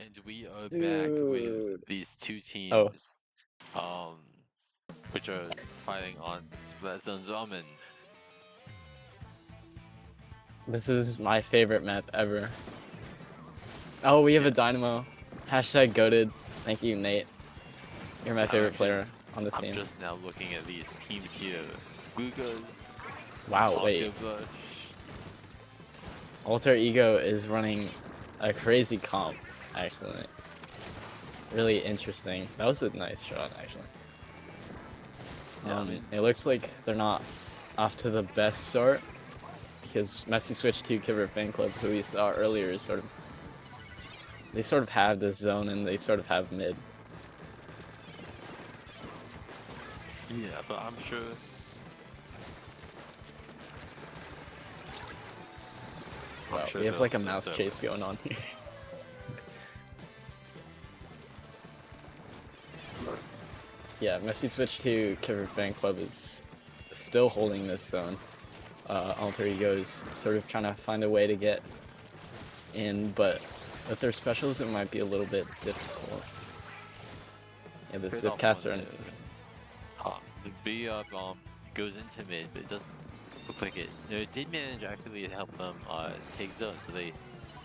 And we are back with Dude. these two Oh, teams, um, which are fighting on Splat Zone's Ramen. this is my favorite map ever. Oh, we have Yeah. a Dynamo. Hashtag goated. Thank you, Nate. You're my favorite Actually, player on this I'm team. just now looking at these teams here. Glugas, Wow, wait. Octobrush. Alter Ego is running a crazy comp, actually. Really interesting. That was a nice shot, actually. Yeah, I mean, It looks like they're not off to the best start because Messi switched to Kiver Fan Club, who we saw earlier, is they sort of have the zone and they sort of have mid. yeah, but I'm sure. Wow, I'm sure we have they'll like a just, mouse chase going on here. Yeah, Messi switch to Kiver Fan Club is still holding this zone. Alter Ego is sort of trying to find a way to get in, but with their specials it might be a little bit difficult. Yeah, the Trade off Zipcaster on and the B bomb goes into mid, but it doesn't look like it. No, it did manage actually to help them take zone, so they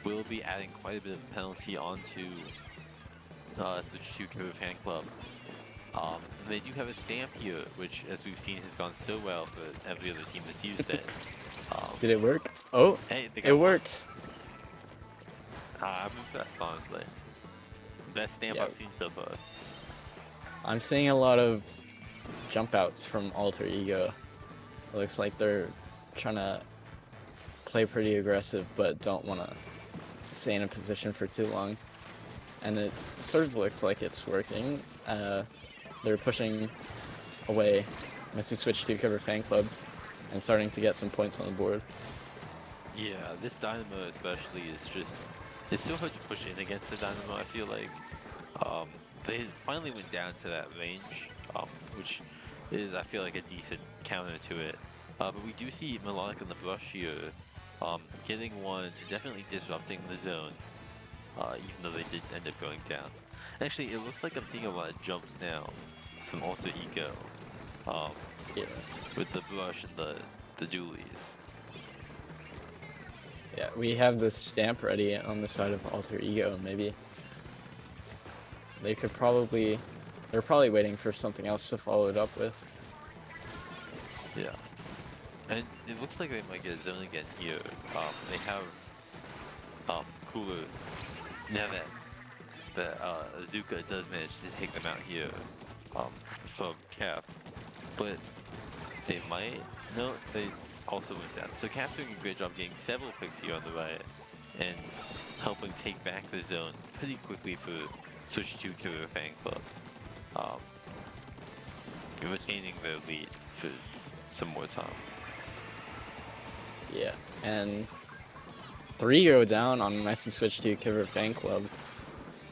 will be adding quite a bit of penalty onto Switch 2 Kivu Fan Club. They do have a stamp here, which, as we've seen, has gone so well for every other team that's used it. did it work? Oh, Hey, they it got one. worked. I'm impressed, honestly. Best stamp Yeah. I've seen so far. I'm seeing a lot of jump outs from Alter Ego. It looks like they're trying to play pretty aggressive, but don't want to stay in a position for too long. And it sort of looks like it's working. They're pushing away Messi switch to Cover Fan Club and starting to get some points on the board. Yeah, this Dynamo especially is just, it's so hard to push in against the Dynamo, I feel like. They finally went down to that range, which is, I feel like, a decent counter to it. But we do see Melodic on the brush here, getting one, definitely disrupting the zone, even though they did end up going down. Actually, it looks like I'm seeing a lot of jumps now from Alter Ego, Yeah. with the brush and the dualies. Yeah, we have the stamp ready on the side of Alter Ego, maybe. They could probably, they're probably waiting for something else to follow it up with. Yeah. And it looks like they might get zone again here. They have cooler, now that Azuka does manage to take them out here from Cap, but they might, no, they also went down. So Cap's doing a great job getting several picks here on the right and helping take back the zone pretty quickly for Switch 2 Killer Fan Club, retaining their lead for some more time. Yeah, and 3 go down on Messi switch to Kiver Fan Club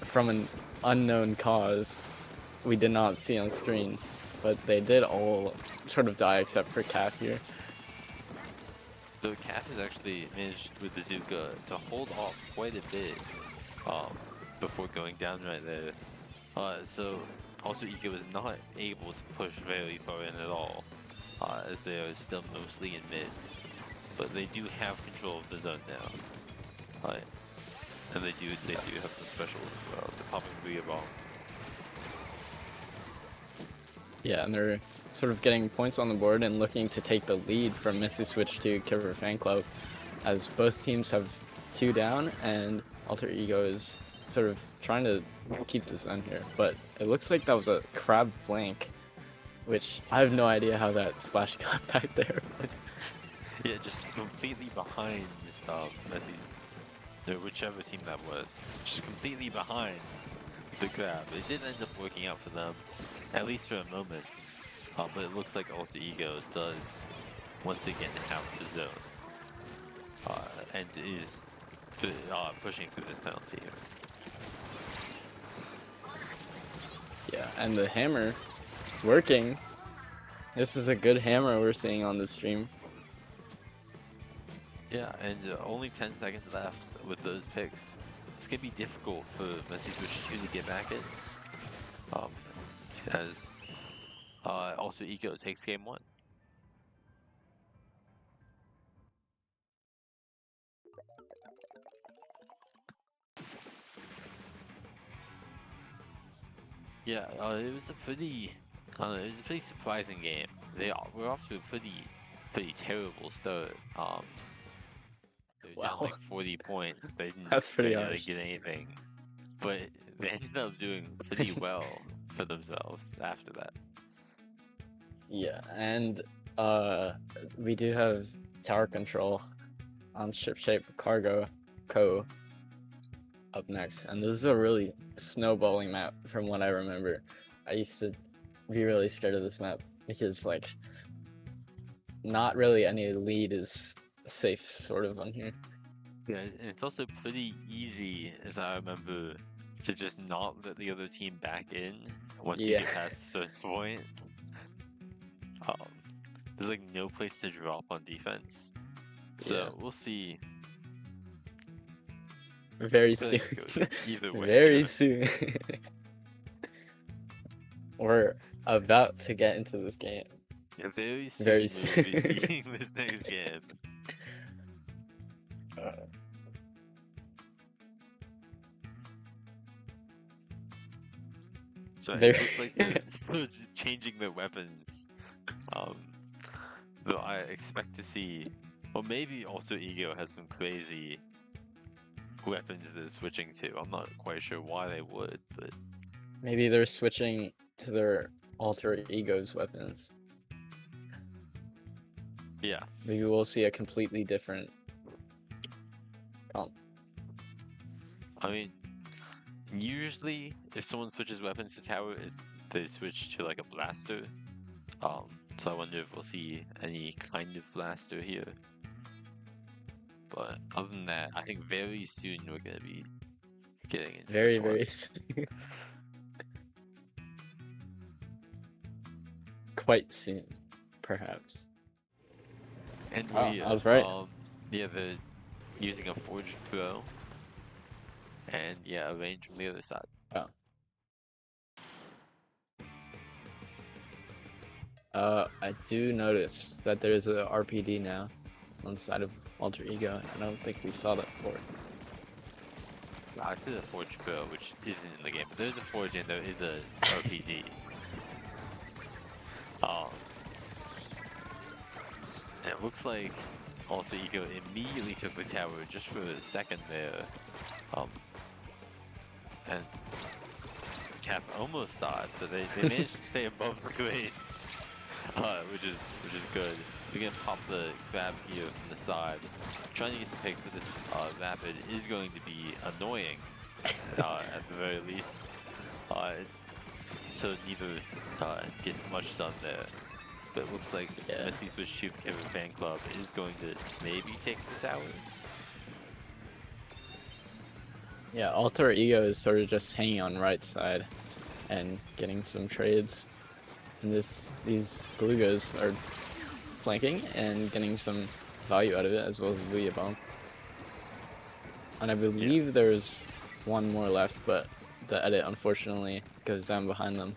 from an unknown cause we did not see on screen, but they did all sort of die except for Cap here. So Cap has actually managed with the Zuka to hold off quite a bit before going down right there. So also Ika was not able to push very far in at all, as they are still mostly in mid. But they do have control of the zone now. And they do have the specials as well, the popping Booyah Bomb. Yeah, and they're sort of getting points on the board and looking to take the lead from Messi switch to Kiver Fan Club, as both teams have 2 down and Alter Ego is sort of trying to keep this on here. But it looks like that was a crab flank, which I have no idea how that splash got back there. Yeah, just completely behind Messi, or whichever team that was, just completely behind the grab. It did end up working out for them, at least for a moment. But it looks like Alter Ego does once again have the zone, and is pushing through this penalty here. Yeah, and the hammer working. This is a good hammer we're seeing on the stream. Yeah, and only 10 seconds left with those picks. it's gonna be difficult for Messi Switch 2 to get back in. Um, as also Eco takes game 1. Yeah, it was a pretty, it was a pretty surprising game. We're off to a pretty terrible start. They were down Wow, like 40 points. They that's pretty didn't really harsh. get anything, but they ended up doing pretty well for themselves after that. Yeah, and we do have tower control on ship shape cargo co up next, and this is a really snowballing map from what I remember. I used to be really scared of this map because like not really any lead is safe sort of on here. Yeah, and it's also pretty easy, as I remember, to just not let the other team back in once you Yeah. get past a certain point. Um, there's like no place to drop on defense, so Yeah. we'll see. Very It's soon. gonna go either way. Very soon. We're about to get into this game. Yeah, very soon Very we'll be soon. seeing this next game. So Very- it looks like they're still changing their weapons. Though I expect to see, well, maybe also Ego has some crazy weapons they're switching to. I'm not quite sure why they would, but Maybe they're switching to their alter ego's weapons. yeah. Maybe we'll see a completely different comp. I mean, usually if someone switches weapons to tower, they switch to like a blaster. So I wonder if we'll see any kind of blaster here. But other than that, I think very soon we're gonna be getting into Very, this one. very soon. Quite soon, perhaps. And Oh, I was right. Yeah, they're using a Forged Pro. And yeah, a range from the other side. Oh. I do notice that there's a RPD now on the side of Alter Ego. I don't think we saw that before. I see the Forged Pro, which isn't in the game, but there's a Forge and there is a RPD. And it looks like Alter Ego immediately took the tower just for a second there. And Cap almost died, but they managed to stay above the grades, which is good. We're gonna pop the grab here from the side, trying to get some picks, but this rapid is going to be annoying at the very least. So neither gets much done there. But it looks like Messi Switch 2 fan club is going to maybe take the tower. Yeah, Alter Ego is sort of just hanging on right side and getting some trades. And these Belugas are flanking and getting some value out of it, as well as Luya Bomb. And I believe there's one more left, but the edit unfortunately goes down behind them.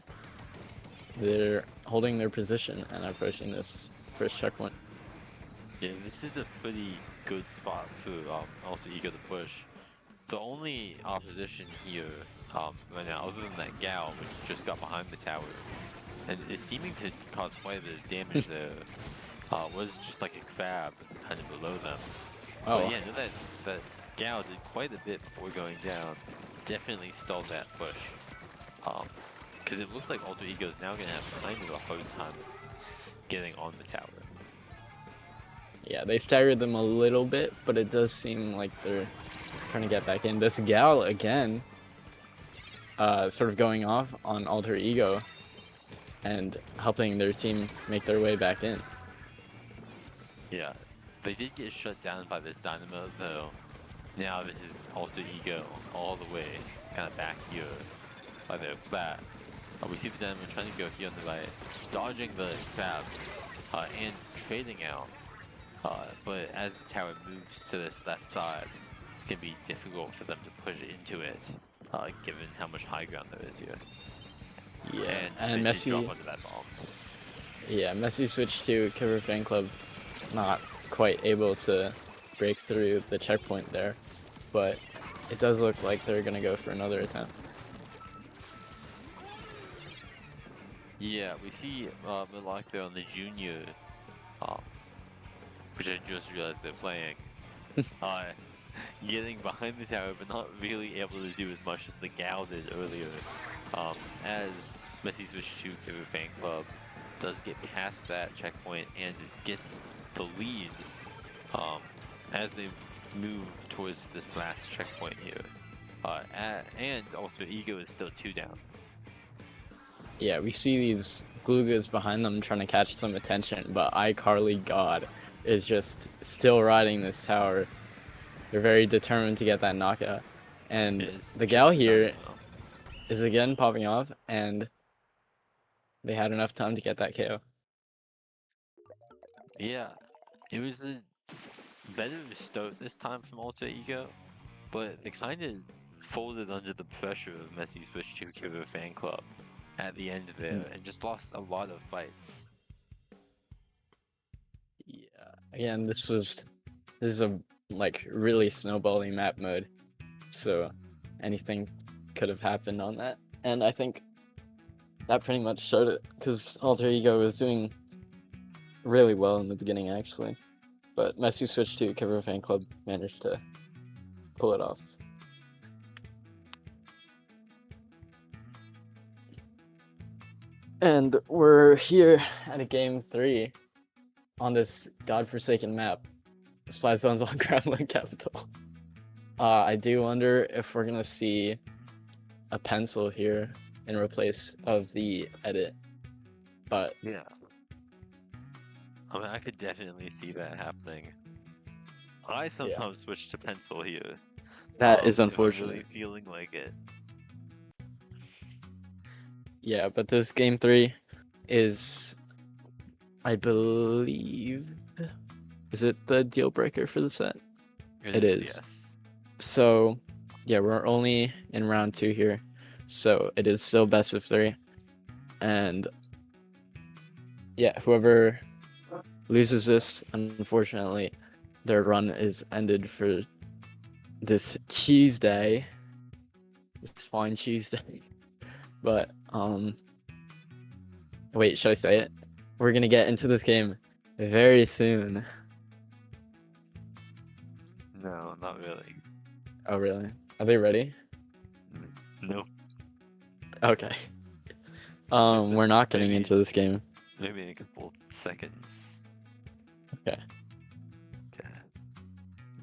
They're holding their position and approaching this first checkpoint. Yeah, this is a pretty good spot for Alter Ego to push. The only opposition here right now, other than that Gal, which just got behind the tower, and is seeming to cause quite a bit of damage there, was just like a crab kind of below them. Oh. But yeah, no, that Gal did quite a bit before going down. Definitely stalled that push. Because it looks like Alter Ego is now going to have kind of a hard time getting on the tower. Yeah, they staggered them a little bit, but it does seem like they're trying to get back in. This Gal again, sort of going off on Alter Ego and helping their team make their way back in. Yeah, they did get shut down by this Dynamo though. Now this is Alter Ego all the way kind of back here by their flat. We see the Dynamo trying to go here on the right, dodging the crab and trading out. But as the tower moves to this left side, it's gonna be difficult for them to push into it, given how much high ground there is here. Yeah, And and they did drop Messi, onto that bomb. yeah, Messi switched to Cover Fan Club, not quite able to break through the checkpoint there, but it does look like they're gonna go for another attempt. Yeah, we see Malak there on the junior, uh, which I just realized they're playing. uh, Getting behind the tower, but not really able to do as much as the Gal did earlier. As Messi switched to Kivu Fan Club, does get past that checkpoint and gets the lead as they move towards this last checkpoint here. And also Ego is still 2 down. Yeah, we see these Glugas behind them trying to catch some attention, but iCarly God is just still riding this tower. They're very determined to get that knockout. And It's the Gal just here enough. is again popping off, and they had enough time to get that KO. Yeah, it was a better start this time from Alter Ego, but they kind of folded under the pressure of Messi's switch to Killer Fan Club at the end there and just lost a lot of fights. Yeah, again, this is a like really snowballing map mode, so anything could have happened on that, and I think that pretty much showed it because Alter Ego was doing really well in the beginning actually, but Messi switched to Cover Fan Club managed to pull it off. And we're here at a game 3 on this godforsaken map, Spy Zones on Gremlin Capital. I do wonder if we're gonna see a pencil here in replace of the edit, but Yeah. I mean, I could definitely see that happening. I sometimes switch to pencil here. that is if I'm unfortunate. really feeling like it. Yeah, but this game 3 is, I believe, is it the deal breaker for the set? It is. Yes. So, yeah, we're only in round 2 here, so it is still best of 3, and yeah, whoever loses this, unfortunately, their run is ended for this Tuesday. This fine Tuesday. But wait, should I say it? We're gonna get into this game very soon. No, not really. Oh really? Are they ready? No. Okay. We're not getting Maybe- into this game. Maybe in a couple seconds. Okay.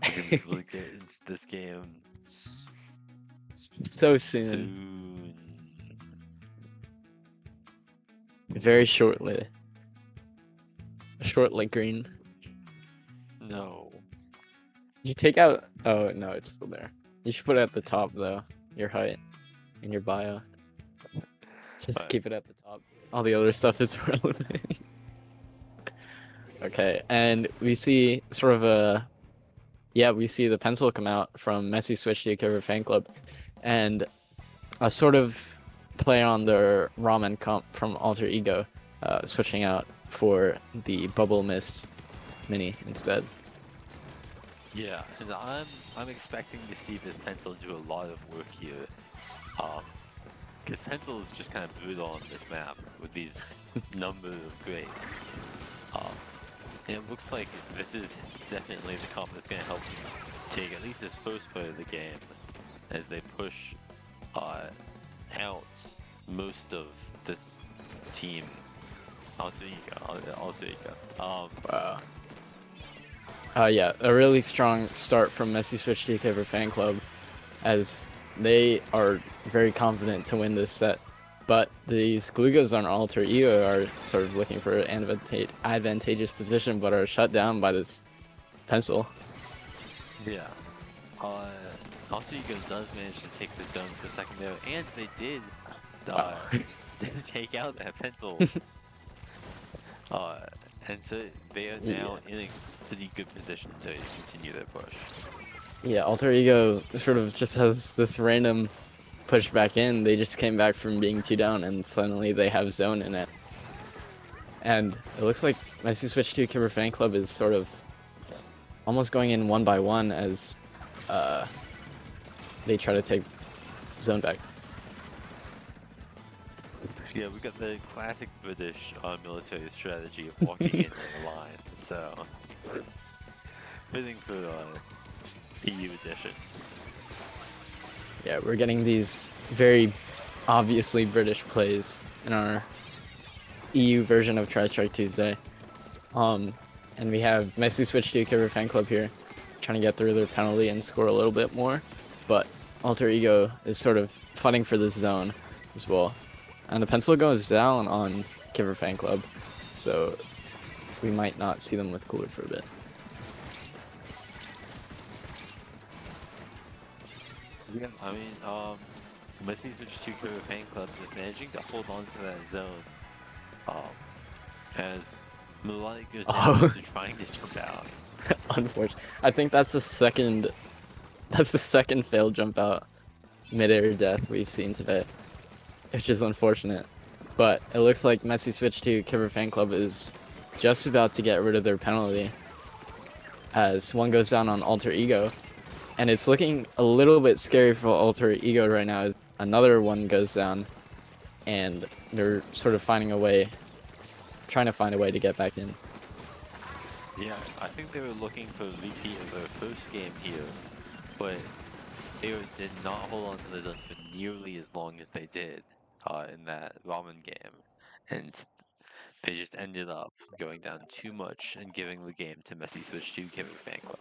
Okay. We'll get into this game So soon. Very shortly. Shortly green. No. You take out. Oh no, it's still there. You should put it at the top though. Your height in your bio. Just Alright. keep it at the top. All the other stuff is relevant. Okay, and we see sort of a. Yeah, we see the pencil come out from Messi switch to Cover Fan Club, and a sort of play on their ramen comp from Alter Ego, switching out for the Bubble Mist mini instead. Yeah, and I'm expecting to see this pencil do a lot of work here. Because pencil is just kind of brutal on this map with these number of grades. And it looks like this is definitely the comp that's going to help take at least this first part of the game as they push out most of this team. Alter Ego. Wow. Yeah, a really strong start from Messi Switch to Cover Fan Club, as they are very confident to win this set. But these Glugas on Alter Ego are sort of looking for an advantageous position, but are shut down by this pencil. Yeah. Alter Ego does manage to take the zone for a second there, and they did take out that pencil. And so they are now in a pretty good position to continue their push. Yeah, Alter Ego sort of just has this random push back in. They just came back from being 2 down, and suddenly they have zone in it. And it looks like Messi Switch 2 Kipper Fan Club is sort of almost going in 1 by 1 as they try to take zone back. Yeah, we got the classic British military strategy of walking in on the line. So, fitting for EU edition. Yeah, we're getting these very obviously British plays in our EU version of Tristrike Tuesday. And we have Messi Switch 2 Kipper Fan Club here, trying to get through their penalty and score a little bit more. But Alter Ego is sort of fighting for this zone as well. And the pencil goes down on Kipper Fan Club, so we might not see them with cooler for a bit. Yeah, I mean, Messi Switch 2 Kipper Fan Club is managing to hold on to that zone. As Melodic goes down after trying to jump out. Unfortunately, I think that's the second failed jump out mid-air death we've seen today, which is unfortunate. But it looks like Messi Switch 2 Kipper Fan Club is just about to get rid of their penalty as one goes down on Alter Ego. And it's looking a little bit scary for Alter Ego right now as another one goes down and they're sort of trying to find a way to get back in. Yeah, I think they were looking for a repeat of their first game here, but they did not hold on to the zone for nearly as long as they did in that ramen game. And they just ended up going down too much and giving the game to Messi Switch 2 Kipper Fan Club.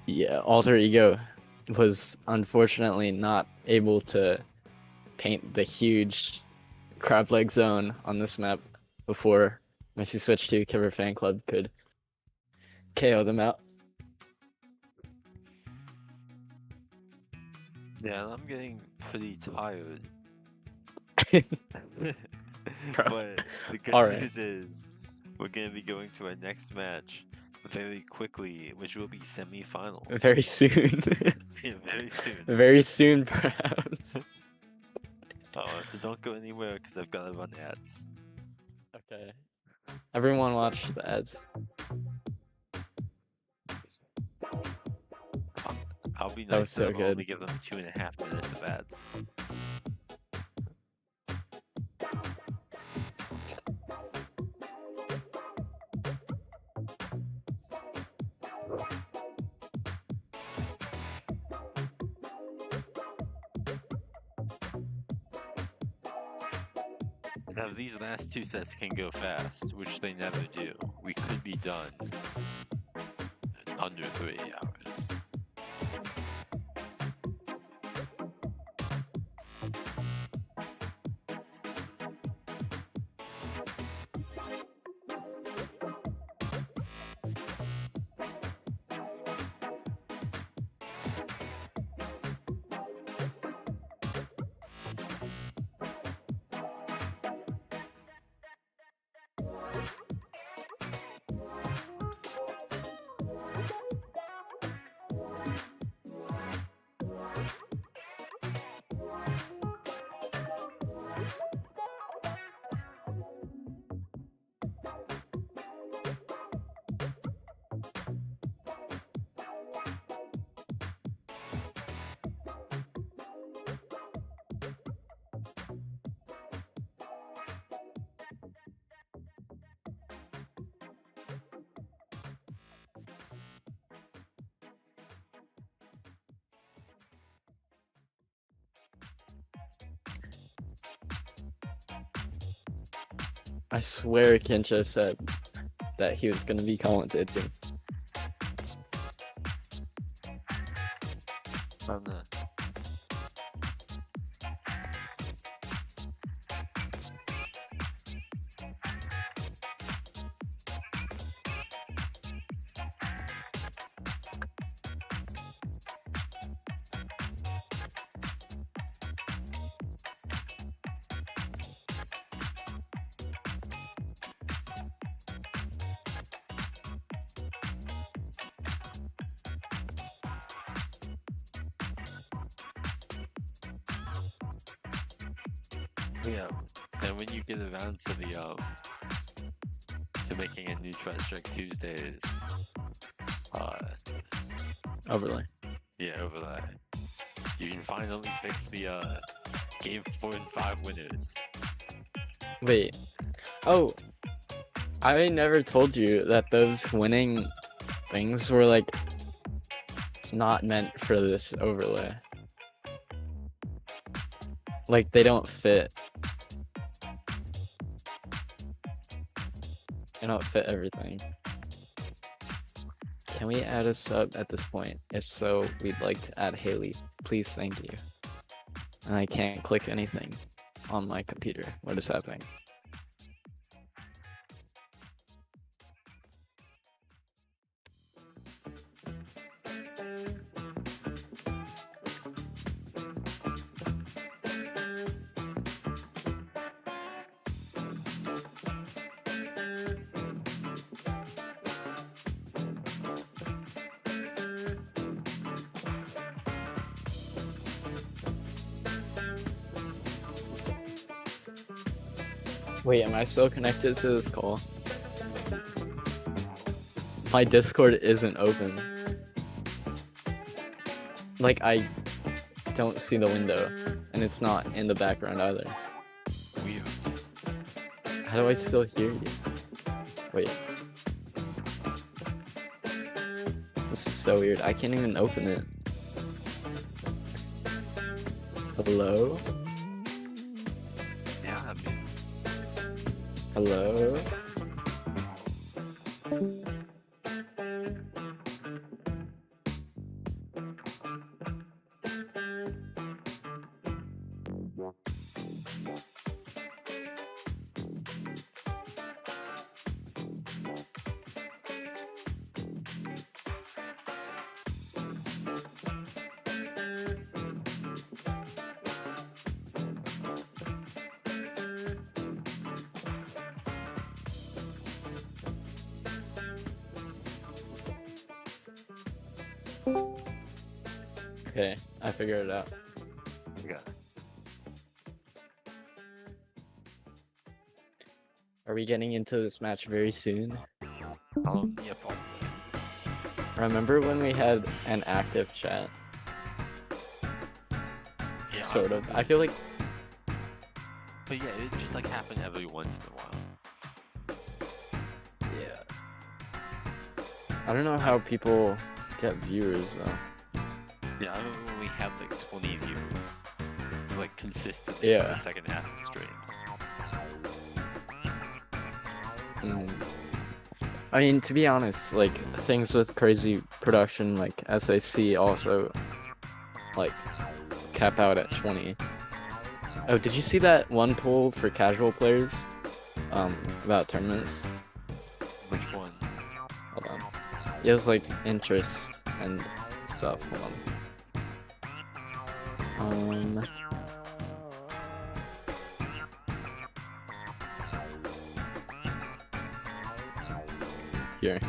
Yeah, Alter Ego was unfortunately not able to paint the huge crab leg zone on this map before Messi Switch 2 Kipper Fan Club could KO them out. Yeah, I'm getting pretty tired. Bro. But the good All right. news is we're going to be going to our next match very quickly, which will be semi-finals. Very soon. Yeah, very soon. Very soon, perhaps. So don't go anywhere because I've got to run ads. Okay. Everyone watch the ads. I'll be That was nice to so them, I'll good. only give them 2.5 minutes of ads. Now these last 2 sets can go fast, which they never do. We could be done in under 3 hours. I swear Kincha said that he was going to be commentating. I'm not. Yeah, and when you get around to the to making a new Tristrike Tuesdays, uh, Overlay. yeah, overlay, you can finally fix the game 4 and 5 winners. Wait. Oh, I never told you that those winning things were like not meant for this overlay. Like they don't fit. They don't fit everything. Can we add a sub at this point? If so, we'd like to add Haley. Please, thank you. And I can't click anything on my computer. What is happening? Wait, am I still connected to this call? My Discord isn't open. Like, I don't see the window, and it's not in the background either. It's weird. How do I still hear you? Wait. This is so weird. I can't even open it. Hello? Yeah, I mean, Hello? Okay, I figured it out. yeah. Are we getting into this match very soon? Yeah, probably. Remember when we had an active chat? Yeah, Sort of. I feel like but yeah, it just like happened every once in a while. yeah. I don't know how people get viewers though. Yeah, I remember when we had like 20 viewers, like consistently Yeah. for the second half of streams. I mean, to be honest, like things with crazy production, like SAC, also like cap out at 20. Oh, did you see that one poll for casual players? About tournaments. Which one? Hold on. It was like interest and stuff. Hold on. Here.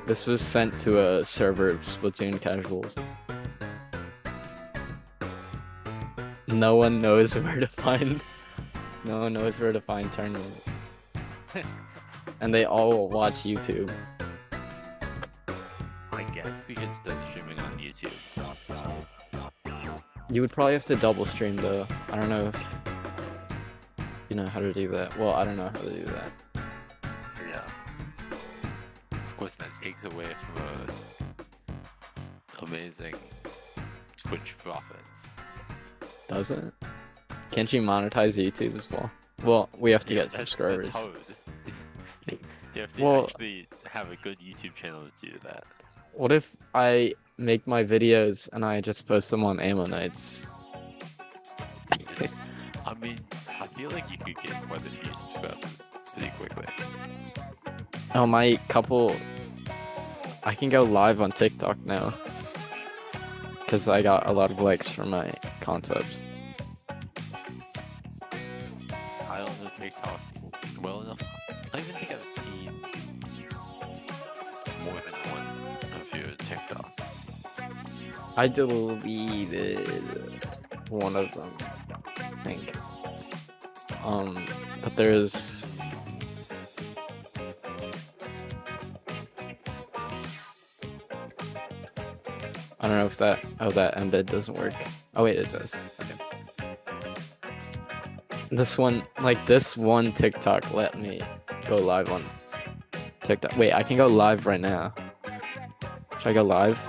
This was sent to a server of Splatoon casuals. No one knows where to find. No one knows where to find tournaments. And they all watch YouTube. I guess we could start streaming on YouTube. You would probably have to double stream though. I don't know if you know how to do that. Well, I don't know how to do that. Yeah. Of course, that takes away from amazing Twitch profits. Doesn't it? Can't you monetize YouTube as well? Well, we have to get subscribers. That's hard. You have to Well, actually have a good YouTube channel to do that. What if I make my videos and I just post them on Ammo Nights? I mean, I feel like you could get quite a few subscribers pretty quickly. Oh, my couple... I can go live on TikTok now. Because I got a lot of likes for my concepts. I don't know TikTok well enough. I don't even think I've seen more than one of your TikTok. I deleted one of them, I think. But there's I don't know if that that embed doesn't work. Oh wait, it does. Okay. This one TikTok let me go live on TikTok. Wait, I can go live right now. Should I go live?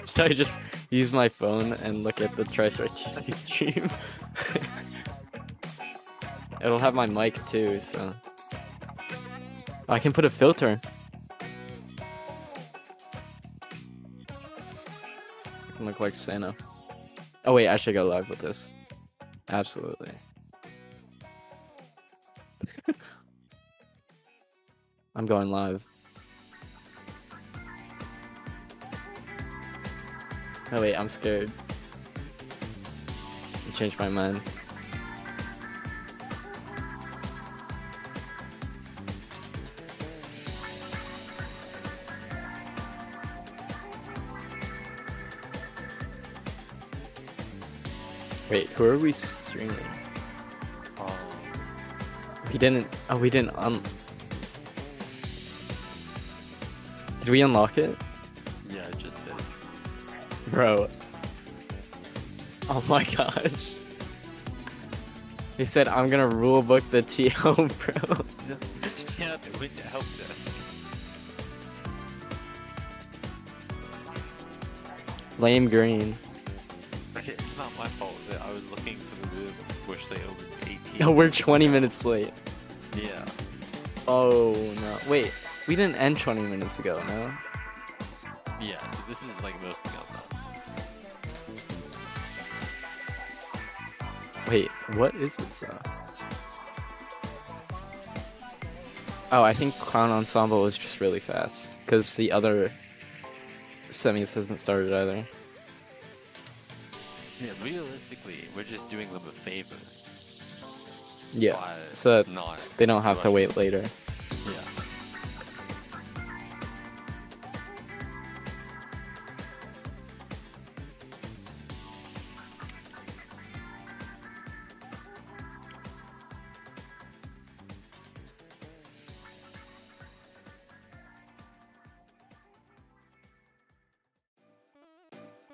Should I just use my phone and look at the Tristrike Tuesdays stream? It'll have my mic too, so I can put a filter. I can look like Santa. Oh wait, I should go live with this. Absolutely. I'm going live. Oh wait, I'm scared. I changed my mind. Wait, who are we streaming? We didn't. Oh, we didn't. Did we unlock it? Yeah, I just did. Bro. Oh my gosh. He said, I'm gonna rule book the TO, bro. Yeah, they went to help desk. Lame green. Okay, it's not my fault that I was looking for the room which they opened 18. Oh, we're 20 minutes late. Yeah. Oh no. Wait, we didn't end 20 minutes ago, no? Yeah, so this is like mostly not done. Wait, what is it, so? Oh, I think Clown Ensemble was just really fast, because the other semis hasn't started either. Yeah, realistically, we're just doing them a favor. Yeah, by so that not they don't have to rushing. wait later. Yeah.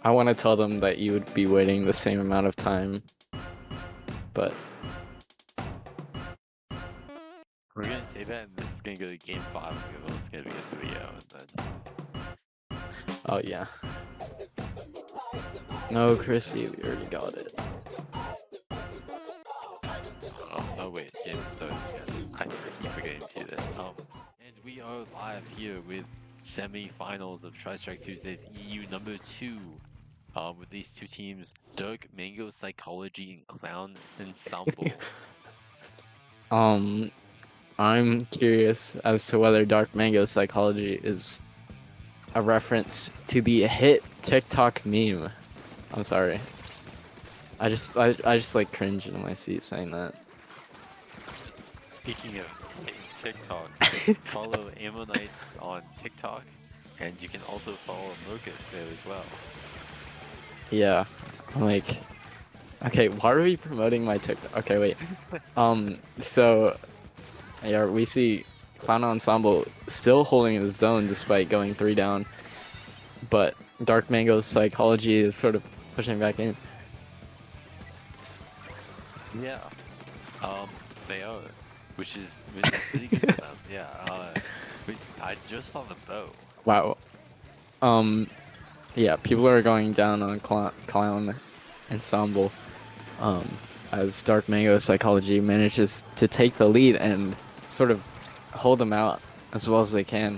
I want to tell them that you would be waiting the same amount of time, but We're gonna say that, and this is gonna go to game 5, and it's gonna be a 3-0, and then... oh yeah. No, Chrissy, we already got it. Oh wait, game started again. I keep forgetting to do that. And we are live here with semi-finals of Tristrike Tuesdays EU number 2. With these two teams, Dark Mango Psychology and Clown Ensemble. I'm curious as to whether Dark Mango Psychology is a reference to the hit TikTok meme. I'm sorry. I just like cringe in my seat saying that. Speaking of TikTok, follow Ammonites on TikTok, and you can also follow Mocus there as well. Yeah, I'm like, okay, why are we promoting my TikTok? Okay, wait. So, yeah, we see Clown Ensemble still holding his zone despite going 3 down, but Dark Mango Psychology is sort of pushing back in. Yeah, they are, which is pretty good for them. Yeah, I just saw the bow. Wow. Yeah, people are going down on Clown Ensemble, as Dark Mango Psychology manages to take the lead and sort of hold them out as well as they can.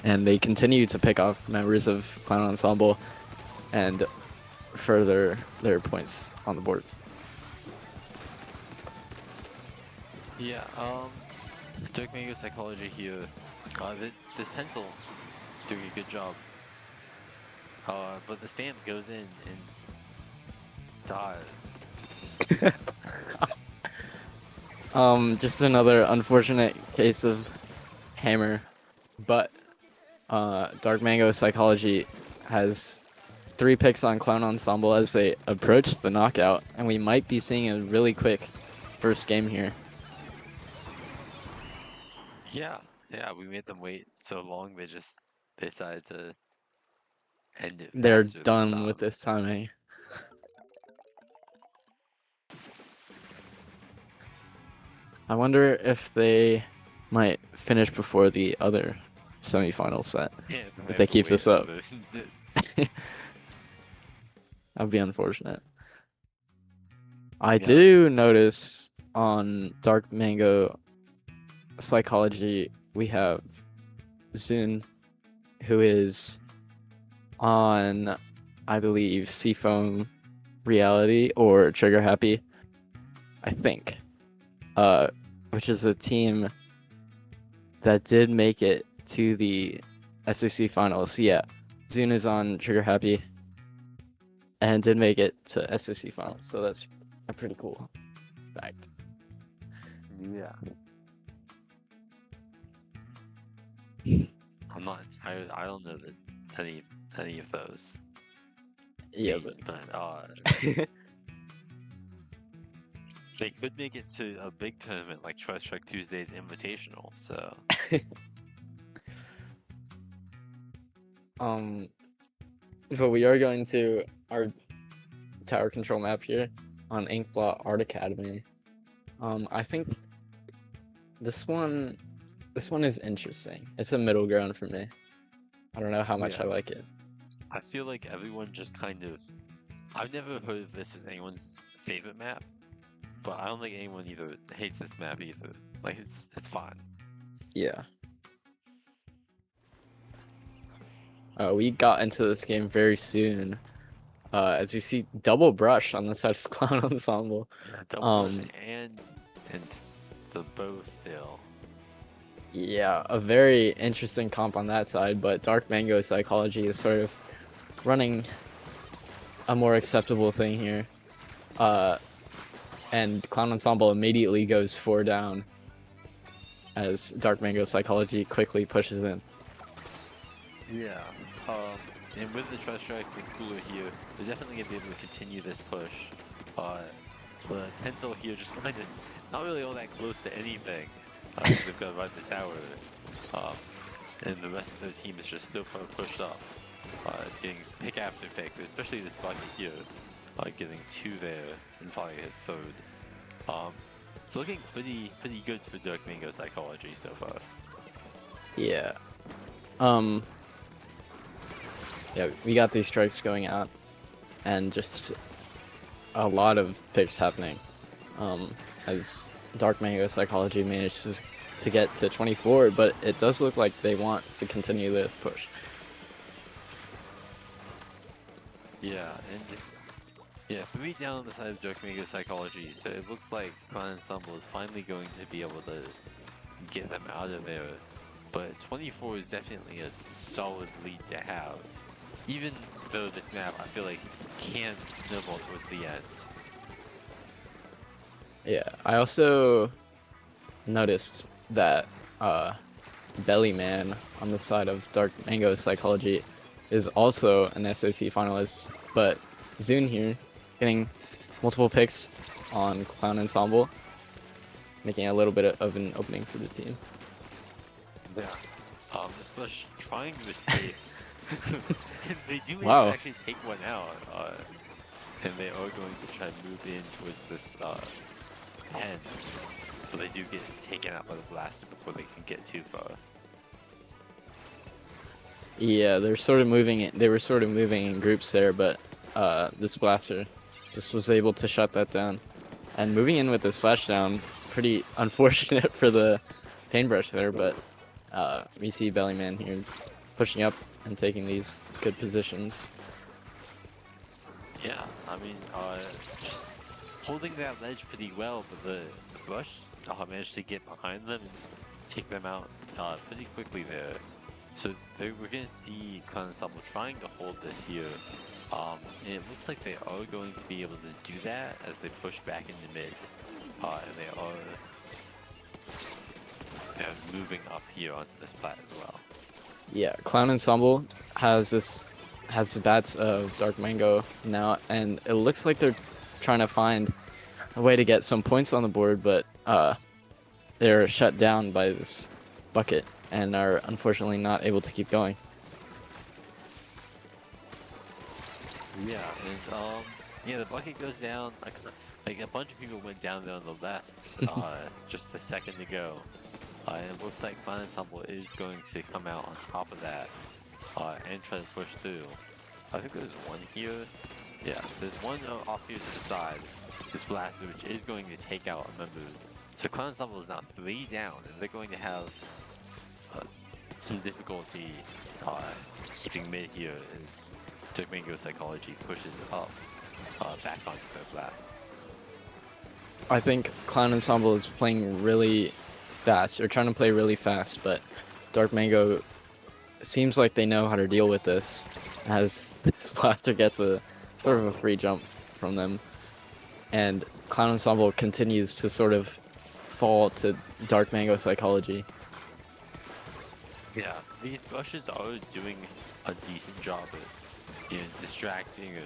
And they continue to pick off members of Clown Ensemble and further their points on the board. Yeah, Dark Mango Psychology here. This pencil doing a good job. But the stamp goes in and dies. Just another unfortunate case of hammer, but Dark Mango Psychology has 3 picks on Clown Ensemble as they approach the knockout, and we might be seeing a really quick first game here. Yeah, we made them wait so long. They just decided to end it They're faster this done with time. this timing. I wonder if they might finish before the other semifinal set. Yeah, If they keep this up. That'd be unfortunate. I do notice on Dark Mango Psychology we have Zun, who is on, I believe, Seafoam Reality or Trigger Happy, I think. Which is a team that did make it to the SOC finals. Yeah, Zun is on Trigger Happy and did make it to SOC finals, so that's a pretty cool fact. Yeah. I'm not entirely. I don't know that any of those. Yeah, but they could make it to a big tournament like Tristrike Tuesdays Invitational. So but we are going to our tower control map here on Inkblot Art Academy. I think this one is interesting. It's a middle ground for me. I don't know how much I like it. I feel like everyone just kind of. I've never heard of this as anyone's favorite map, but I don't think anyone either hates this map either. Like it's fine. Yeah. We got into this game very soon. As you see, double brush on the side of Clown Ensemble. Yeah, double brush and the bow still. Yeah, a very interesting comp on that side, but Dark Mango Psychology is sort of running a more acceptable thing here. And Clown Ensemble immediately goes 4 down as Dark Mango Psychology quickly pushes in. Yeah. And with the Trust Strikes and Cooler here, they're definitely going to be able to continue this push. But Pencil here just kind of not really all that close to anything. They've got to ride the tower. And the rest of their team is just so far pushed up. Getting pick after pick, especially this bucket here. Getting 2 there and probably a 3rd. It's looking pretty good for Dark Mango Psychology so far. Yeah. Yeah, we got these strikes going out, and just a lot of picks happening. As Dark Mango Psychology manages to get to 24, but it does look like they want to continue the push. Yeah, and yeah, 3 down on the side of Dark Mango Psychology, so it looks like Clown Ensemble is finally going to be able to get them out of there. But 24 is definitely a solid lead to have. Even though this map, I feel like, can snowball towards the end. Yeah, I also noticed that Bellyman on the side of Dark Mango Psychology is also an SOC finalist, but Zun here getting multiple picks on Clown Ensemble, making a little bit of an opening for the team. Yeah. This push trying to escape. And they do actually take one out. And they are going to try to move in towards this end. But they do get taken out by the blaster before they can get too far. Yeah, they're sort of moving. They were sort of moving in groups there, but this blaster just was able to shut that down. And moving in with this splashdown, pretty unfortunate for the paintbrush there, but we see Bellyman here pushing up and taking these good positions. Yeah, I mean, just holding that ledge pretty well, but the brush managed to get behind them and take them out pretty quickly there. So we're going to see Clown Ensemble trying to hold this here. And it looks like they are going to be able to do that as they push back into mid. And they are moving up here onto this plat as well. Yeah, Clown Ensemble has this has the bats of Dark Mango now, and it looks like they're trying to find a way to get some points on the board, but they're shut down by this bucket and are unfortunately not able to keep going. Yeah, and yeah, the bucket goes down. Like a bunch of people went down there on the left, just a second ago. And it looks like Clan Ensemble is going to come out on top of that, and try to push through. I think there's one here. Yeah, there's one off here to the side. This blaster, which is going to take out a member. So Clan Ensemble is now 3 down, and they're going to have some difficulty keeping mid here as Dark Mango Psychology pushes up back onto their black. I think Clown Ensemble is playing really fast, or trying to play really fast, but Dark Mango seems like they know how to deal with this, as this blaster gets a sort of a free jump from them, and Clown Ensemble continues to sort of fall to Dark Mango Psychology. Yeah, these brushes are doing a decent job of, distracting or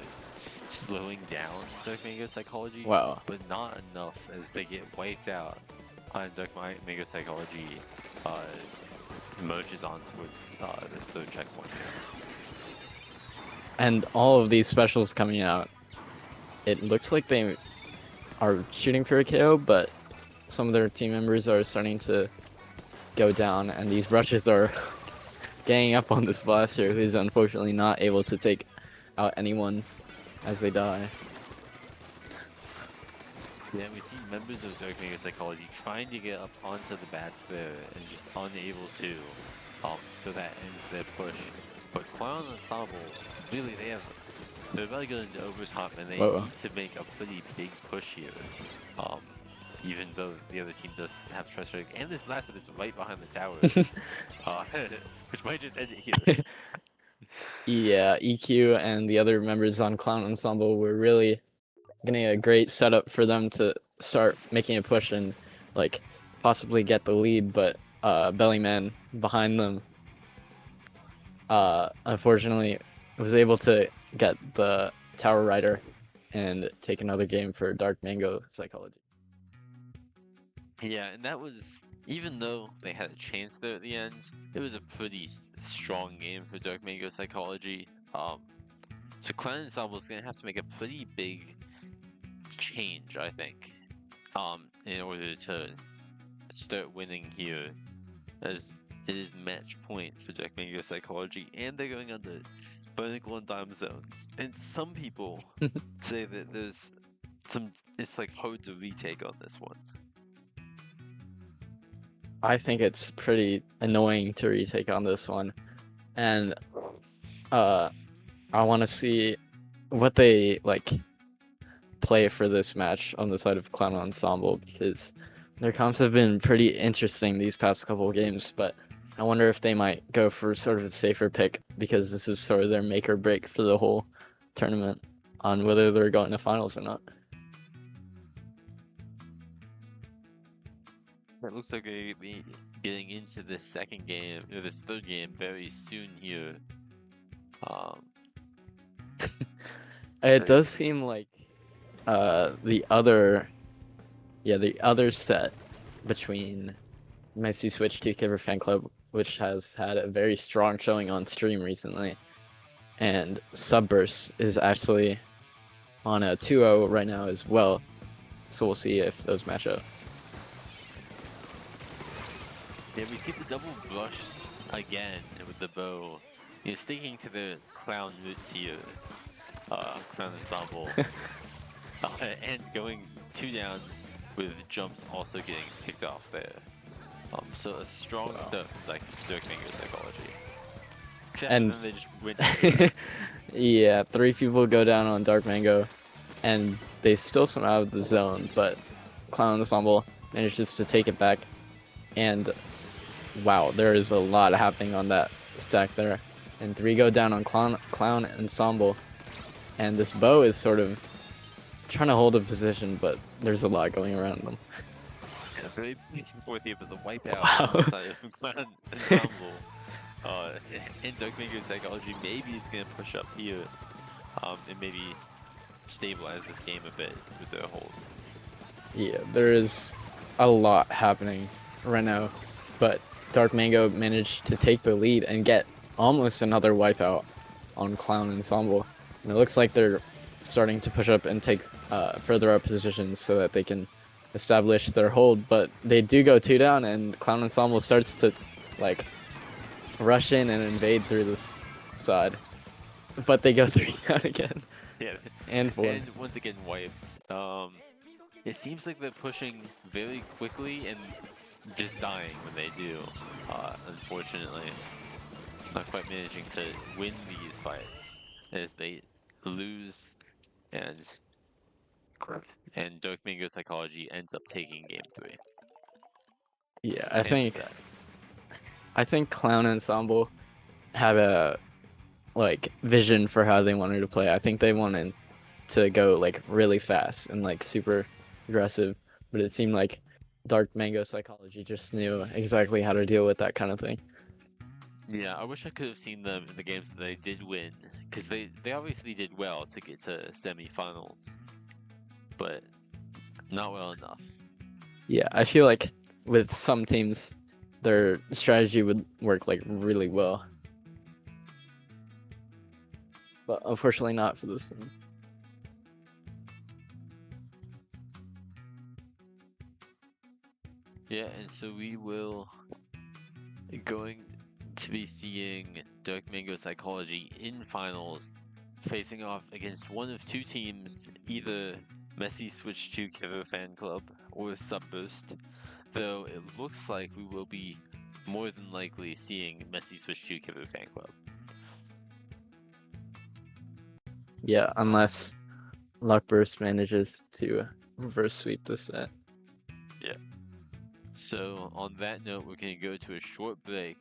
slowing down Dark Mango Psychology. Wow. But not enough as they get wiped out on Dark Mango Psychology merges on towards this third checkpoint here. And all of these specials coming out, it looks like they are shooting for a KO, but some of their team members are starting to go down, and these brushes are ganging up on this blaster, who's unfortunately not able to take out anyone as they die. Yeah, we see members of Dark Mango Psychology trying to get up onto the bats there and just unable to, so that ends their push. But Clown Ensemble, really, they're about to go into overtime, and they need to make a pretty big push here. Even though the other team does have Tristrike, and this blaster that's right behind the tower, which might just end it here. Yeah, EQ and the other members on Clown Ensemble were really getting a great setup for them to start making a push and like possibly get the lead, but Bellyman behind them unfortunately was able to get the Tower Rider and take another game for Dark Mango Psychology. Yeah, and that was, even though they had a chance there at the end, it was a pretty strong game for Dark Mango Psychology. So Clan Ensemble is going to have to make a pretty big change, I think, in order to start winning here, as it is match point for Dark Mango Psychology, and they're going under Barnacle and Dime zones. And some people say that it's like hard to retake on this one. I think it's pretty annoying to retake on this one, and I want to see what they like play for this match on the side of Clown Ensemble, because their comps have been pretty interesting these past couple of games, but I wonder if they might go for sort of a safer pick, because this is sort of their make or break for the whole tournament on whether they're going to finals or not. It looks like we're going to be getting into this second game, or this third game, very soon here. It does seem like the other set between Messi Switch 2 Kiver Fan Club, which has had a very strong showing on stream recently, and Subburst is actually on a 2-0 right now as well. So we'll see if those match up. Yeah, we see the double brush again with the bow. Sticking to the clown roots here, Clown Ensemble, and going 2 down with jumps also getting picked off there. So a strong stuff like Dark Mango Psychology. Except And then they just went. yeah, 3 people go down on Dark Mango, and they still come out of the zone, but Clown Ensemble manages to take it back, and wow, there is a lot happening on that stack there. And 3 go down on Clown Ensemble, and this bow is sort of trying to hold a position, but there's a lot going around them. Yeah, very back and forth here, but the wipeout Wow. side of Clown Ensemble And Dark Mango Psychology maybe is gonna push up here, and maybe stabilize this game a bit with their hold. Yeah, there is a lot happening right now, but Dark Mango managed to take the lead and get almost another wipeout on Clown Ensemble. And it looks like they're starting to push up and take further up positions so that they can establish their hold, but they do go 2 down, and Clown Ensemble starts to like rush in and invade through this side, but they go 3 down again. Yeah, And 4. and once again wiped. It seems like they're pushing very quickly and just dying when they do. Unfortunately, not quite managing to win these fights as they lose, and Dark Mango Psychology ends up taking game 3. Yeah, And I think Clown Ensemble had a like vision for how they wanted to play. I think they wanted to go like really fast and like super aggressive, but it seemed like Dark Mango Psychology just knew exactly how to deal with that kind of thing. yeah, I wish I could have seen them in the games that they did win, because they obviously did well to get to semifinals, but not well enough. Yeah, I feel like with some teams, their strategy would work like really well, but unfortunately not for this one. Yeah, and so we will going to be seeing Dark Mango Psychology in finals, facing off against one of 2 teams, either Messi Switch 2 Kivo Fan Club or Subburst, though it looks like we will be more than likely seeing Messi Switch 2 Kivo Fan Club. Yeah, unless Luckburst manages to reverse sweep the set. Yeah. So on that note, we're going to go to a short break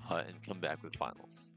and come back with finals.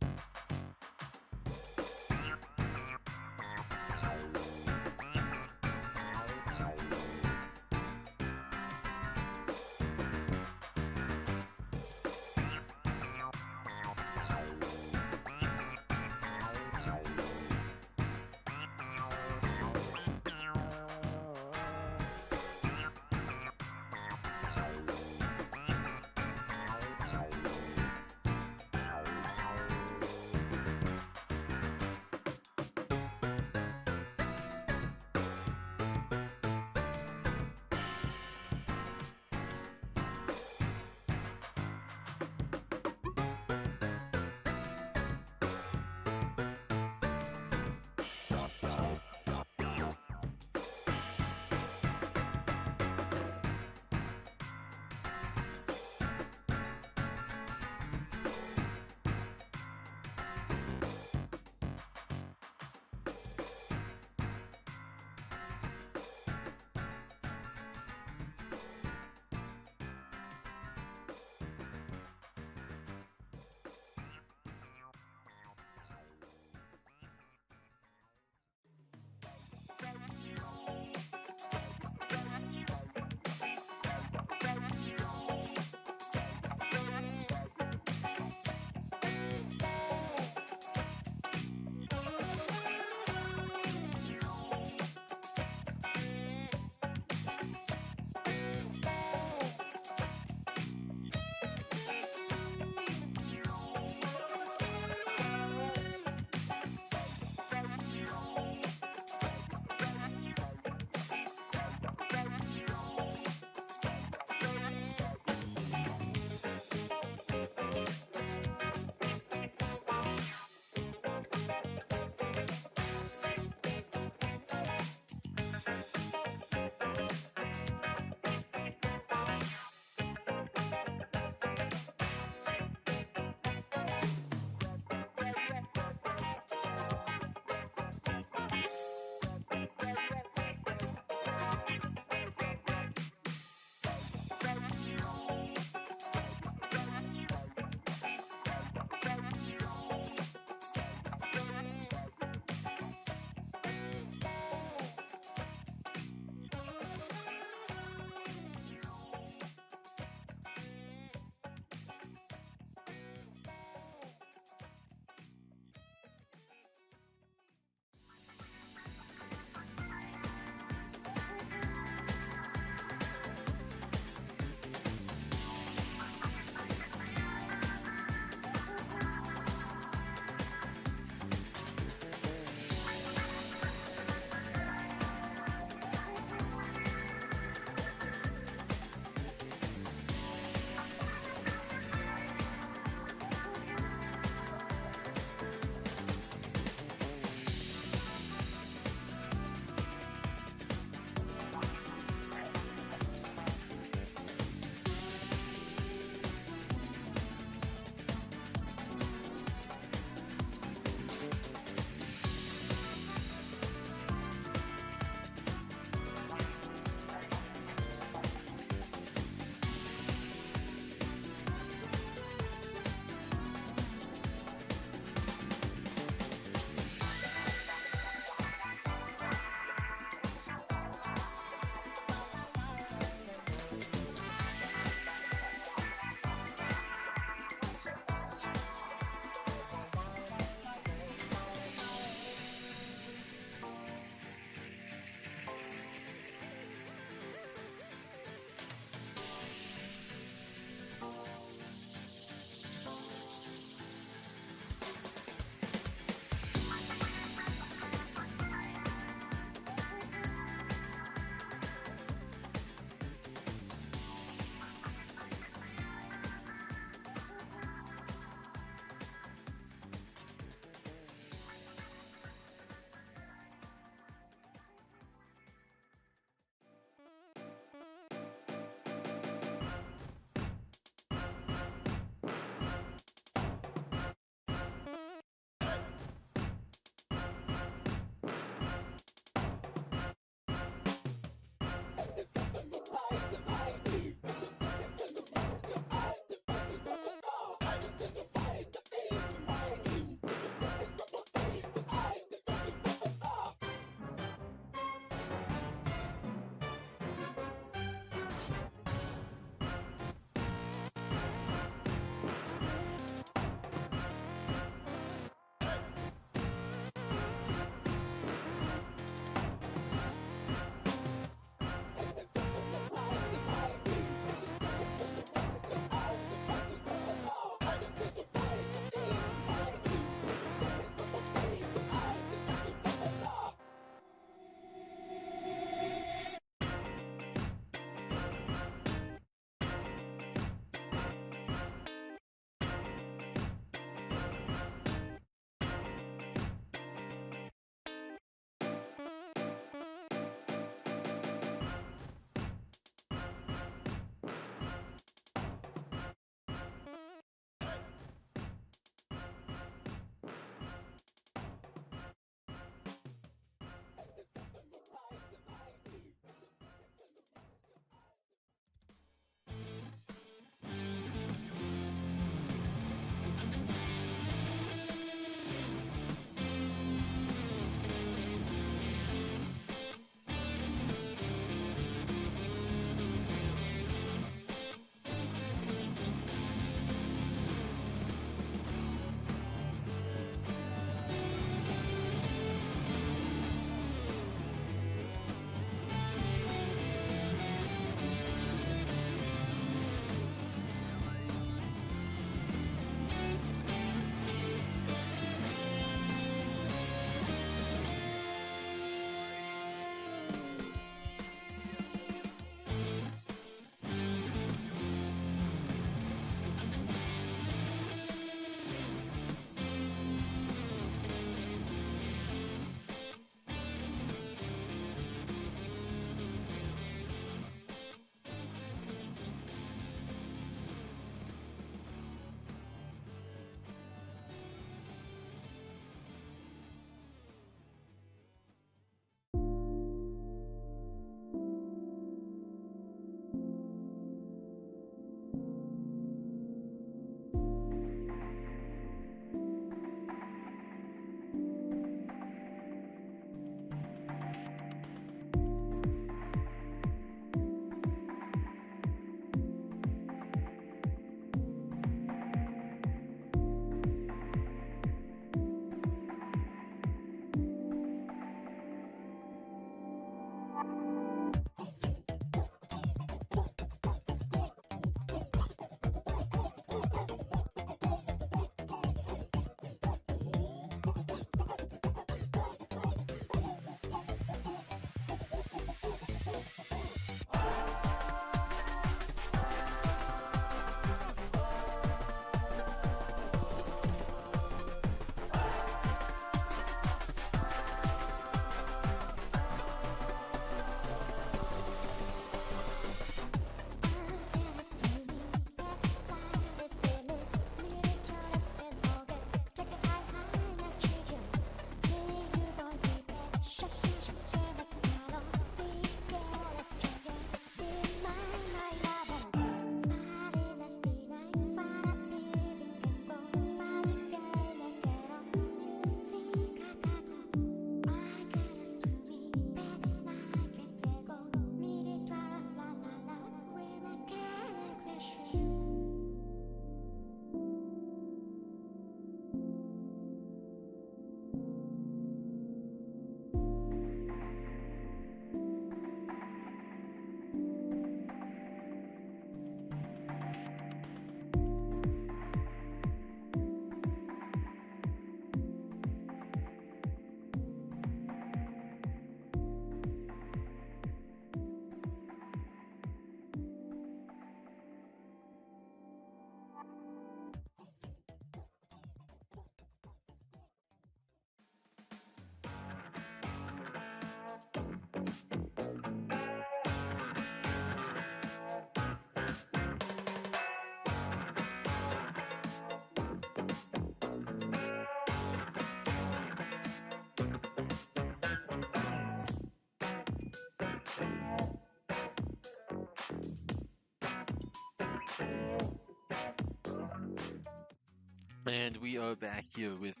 And we are back here with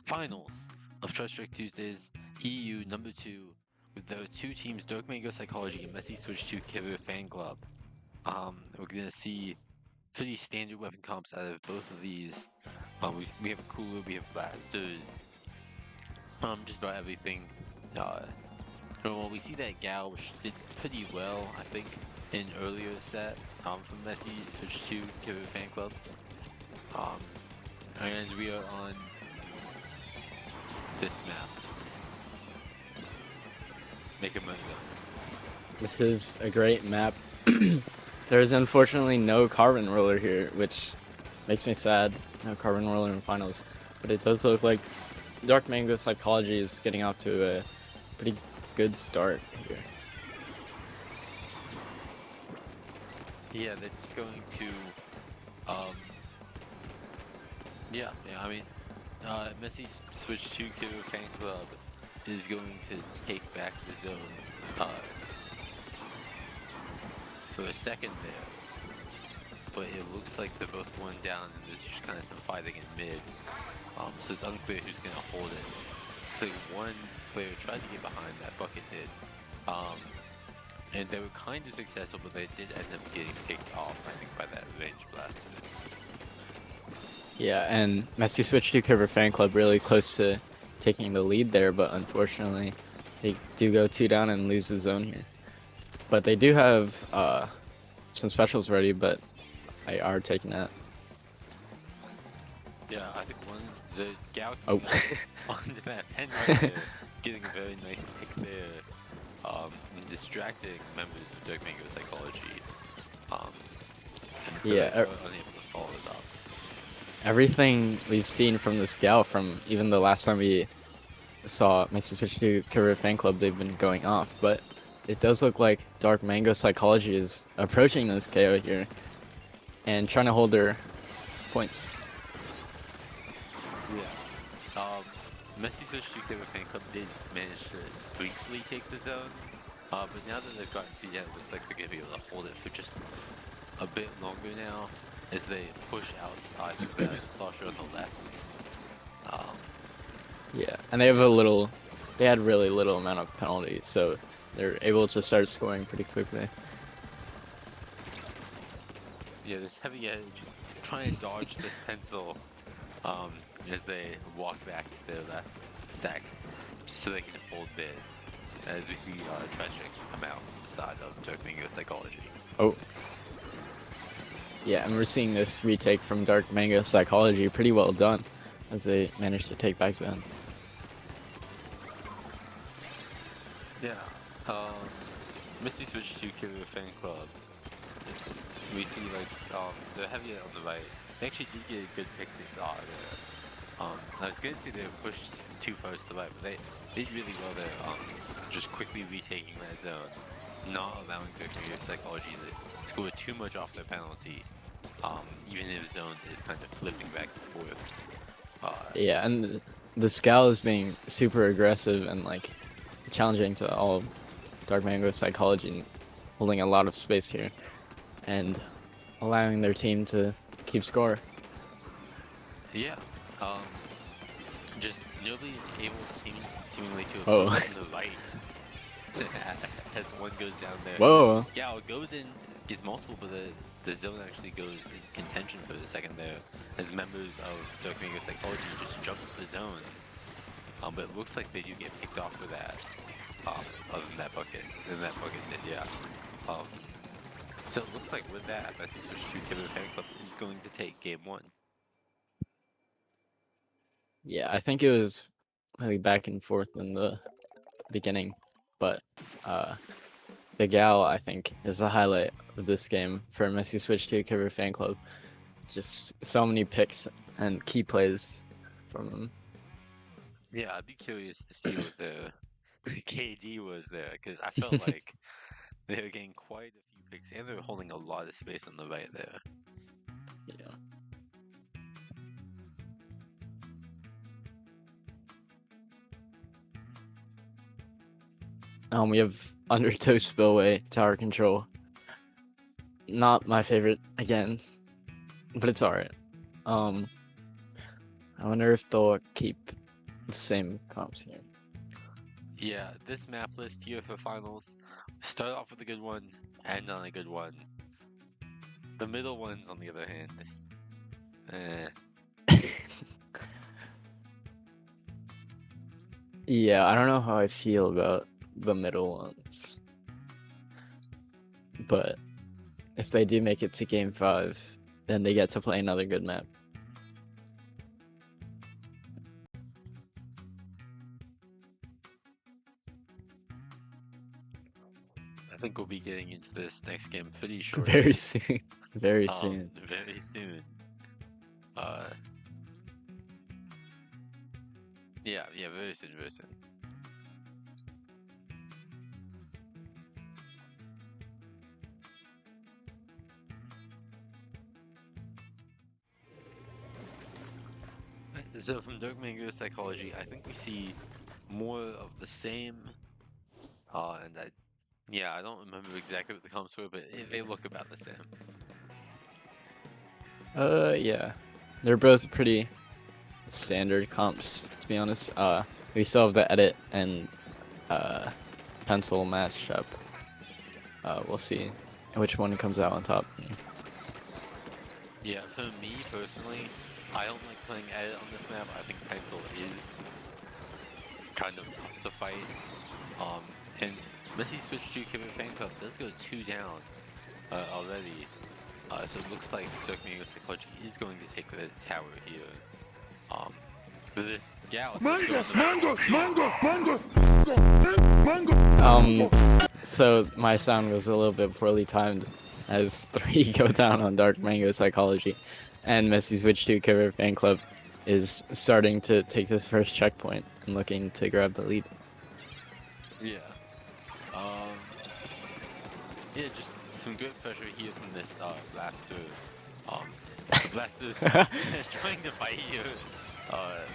finals of Tristrike Tuesdays EU number 2 with the two teams, Dark Mango Psychology and Messy Switch 2 Killer Fan Club. We're gonna see pretty standard weapon comps out of both of these. We have a cooler, we have blasters, just about everything. Well, we see that Gal, which did pretty well, I think, in earlier set from Messy Switch 2 Killer Fan Club. And we are on this map. Make a moment of This is a great map. There's unfortunately no carbon roller here, which makes me sad. No carbon roller in finals. But it does look like Dark Mango Psychology is getting off to a pretty good start here. Yeah, they're just going to, I mean, Messi Switch 2 Killer Fan Club is going to take back the zone for a second there, but it looks like they're both going down and there's just kind of some fighting in mid, so it's unclear who's going to hold it. So one player tried to get behind, that bucket did, and they were kind of successful, but they did end up getting picked off, I think, by that range blast. Yeah, and Messi Switch 2 Cover Fan Club really close to taking the lead there, but unfortunately they do go 2 down and lose the zone here. But they do have some specials ready, but they are taking that. Yeah, I think the Gal Oh. on that pen right there, getting a very nice pick there, and distracting members of Dark Mango Psychology. And Yeah, unable to follow it up. Everything we've seen from this Gal, from even the last time we saw Messi Switch 2 Career Fan Club, they've been going off, but it does look like Dark Mango Psychology is approaching this KO here and trying to hold their points. Yeah. Messi Switch 2 Career Fan Club did manage to briefly take the zone, but now that they've gotten to it looks like they're going to be able to hold it for just a bit longer now as they push out I think the Slosher on the left. Yeah, and they had really little amount of penalties, so they're able to start scoring pretty quickly. Yeah, this heavy edge is trying to dodge this pencil as they walk back to their left stack so they can hold mid. As we see Tristrike come out on the side of Dark Mango Psychology. Oh. Yeah, and we're seeing this retake from Dark Mango Psychology pretty well done as they managed to take back zone. Yeah, Misty Switch 2 Killer Fan Club. We see like the heavy on the right. They actually did get a good pick there. I was good to see they pushed too far to the right, but they did really well there. Just quickly retaking that zone, not allowing Dark Mango Psychology to score too much off their penalty. Even if zone is kind of flipping back and forth. Yeah, and the Scowl is being super aggressive and like challenging to all of Dark Mango Psychology and holding a lot of space here and allowing their team to keep score. Yeah, just nobody able seemingly to Oh. avoid the right as one goes down there. Whoa. Yeah, it goes in, gets multiple, but the zone actually goes in contention for a second there as members of Dark Mango Psychology just jump to the zone. But it looks like they do get picked off for that. Other than that bucket. And that bucket did, yeah. So it looks like with that, Messi Switch 2 Killer Fan Club is going to take game 1. Yeah, I think it was really back and forth in the beginning, but the Gal, I think, is the highlight of this game for Messi Switch 2 Cover Fan Club. Just so many picks and key plays from them. Yeah, I'd be curious to see what the KD was there, because I felt like they were getting quite a few picks, and they were holding a lot of space on the right there. Yeah. We have Undertow Spillway Tower Control. not my favorite again, but it's alright. I wonder if they'll keep the same comps here. Yeah, this map list here for finals, start off with a good one, end on a good one. The middle ones, on the other hand, Yeah, I don't know how I feel about the middle ones. But if they do make it to game 5, then they get to play another good map. I think we'll be getting into this next game pretty shortly. Very soon. Very soon. Very soon. Yeah, very soon, very soon. So from Dark Mango Psychology, I think we see more of the same. And I don't remember exactly what the comps were, but they look about the same. Yeah. They're both pretty standard comps, to be honest. We still have the edit and pencil matchup. We'll see which one comes out on top. Yeah, for me personally, I don't like playing edit on this map. I think pencil is kind of tough to fight. And Messi switch to Kevin Fan Club does go 2 down already. So it looks like Dark Mango Psychology is going to take the tower here. For this gal. So my sound was a little bit poorly timed as 3 go down on Dark Mango Psychology, and Messi switch to Kevin Fan Club is starting to take this first checkpoint and looking to grab the lead. Yeah. Yeah, just some good pressure here from this blaster. The blaster's trying to fight here.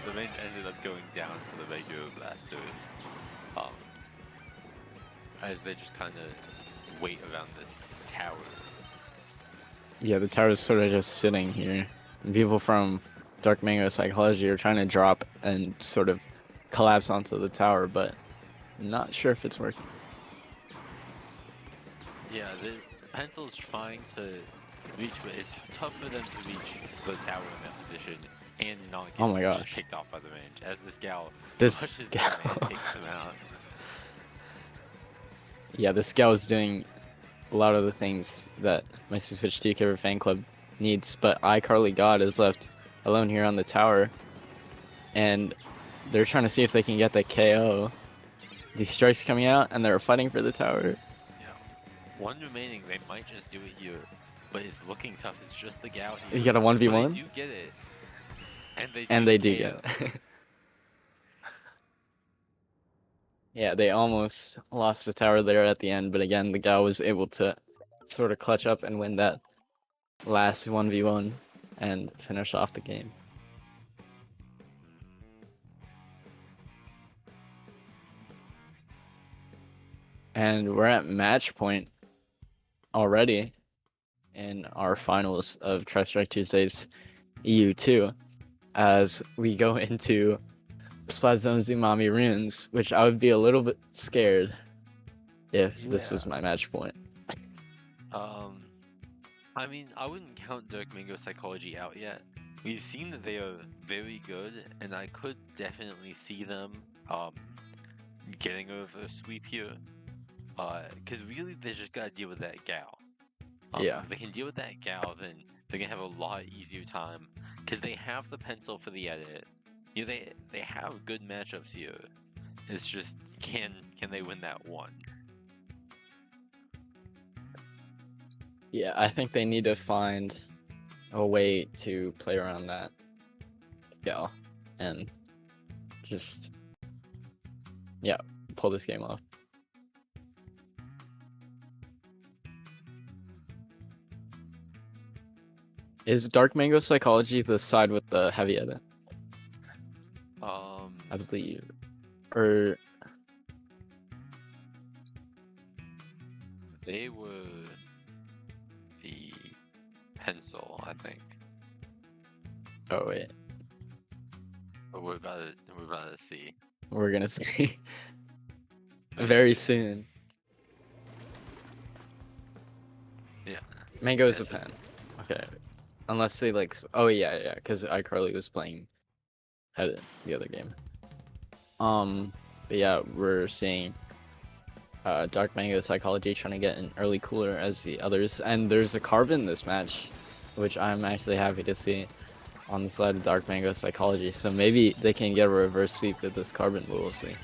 The range ended up going down to the regular blaster. As they just kind of wait around this tower. Yeah, the tower is sort of just sitting here. And people from Dark Mango Psychology are trying to drop and sort of collapse onto the tower, but I'm not sure if it's working. Yeah, the pencil's trying to reach, but it's tough for them to reach the tower in that position and not get just picked off by the range. As this gal pushes them and takes them out. Yeah, this gal is doing a lot of the things that my Switch TKR fan club needs, but iCarly God is left alone here on the tower, and they're trying to see if they can get the KO. These strikes coming out, and they're fighting for the tower. One remaining, they might just do it here, but it's looking tough. It's just the gal here. You got a 1v1? They do get it. And they do get it. Yeah, they almost lost the tower there at the end, but again, the gal was able to sort of clutch up and win that last 1v1 and finish off the game. And we're at match point already in our finals of Tristrike Tuesdays EU2 as we go into Splat Zone Zumami Runes, which I would be a little bit scared if this was my match point. I mean, I wouldn't count Dark Mango Psychology out yet. We've seen that they are very good, and I could definitely see them getting over a sweep here. Because really, they just gotta deal with that gal. If they can deal with that gal, then they're gonna have a lot easier time. Because they have the pencil for the edit. You know, they have good matchups here. It's just, can they win that one? Yeah, I think they need to find a way to play around that gal and just, pull this game off. Is Dark Mango Psychology the side with the heavy edit? I believe. Or... They were... pencil, I think. Oh wait, But we're about to see. we're gonna see Oh, very shit. soon. Yeah. Mango is a Yes, pen. Okay, unless they like. Oh yeah, because iCarly was playing had the other game. But yeah, we're seeing Dark Mango Psychology trying to get an early cooler as the others, and there's a carbon in this match, which I'm actually happy to see on the side of Dark Mango Psychology. So maybe they can get a reverse sweep with this carbon, but we'll see.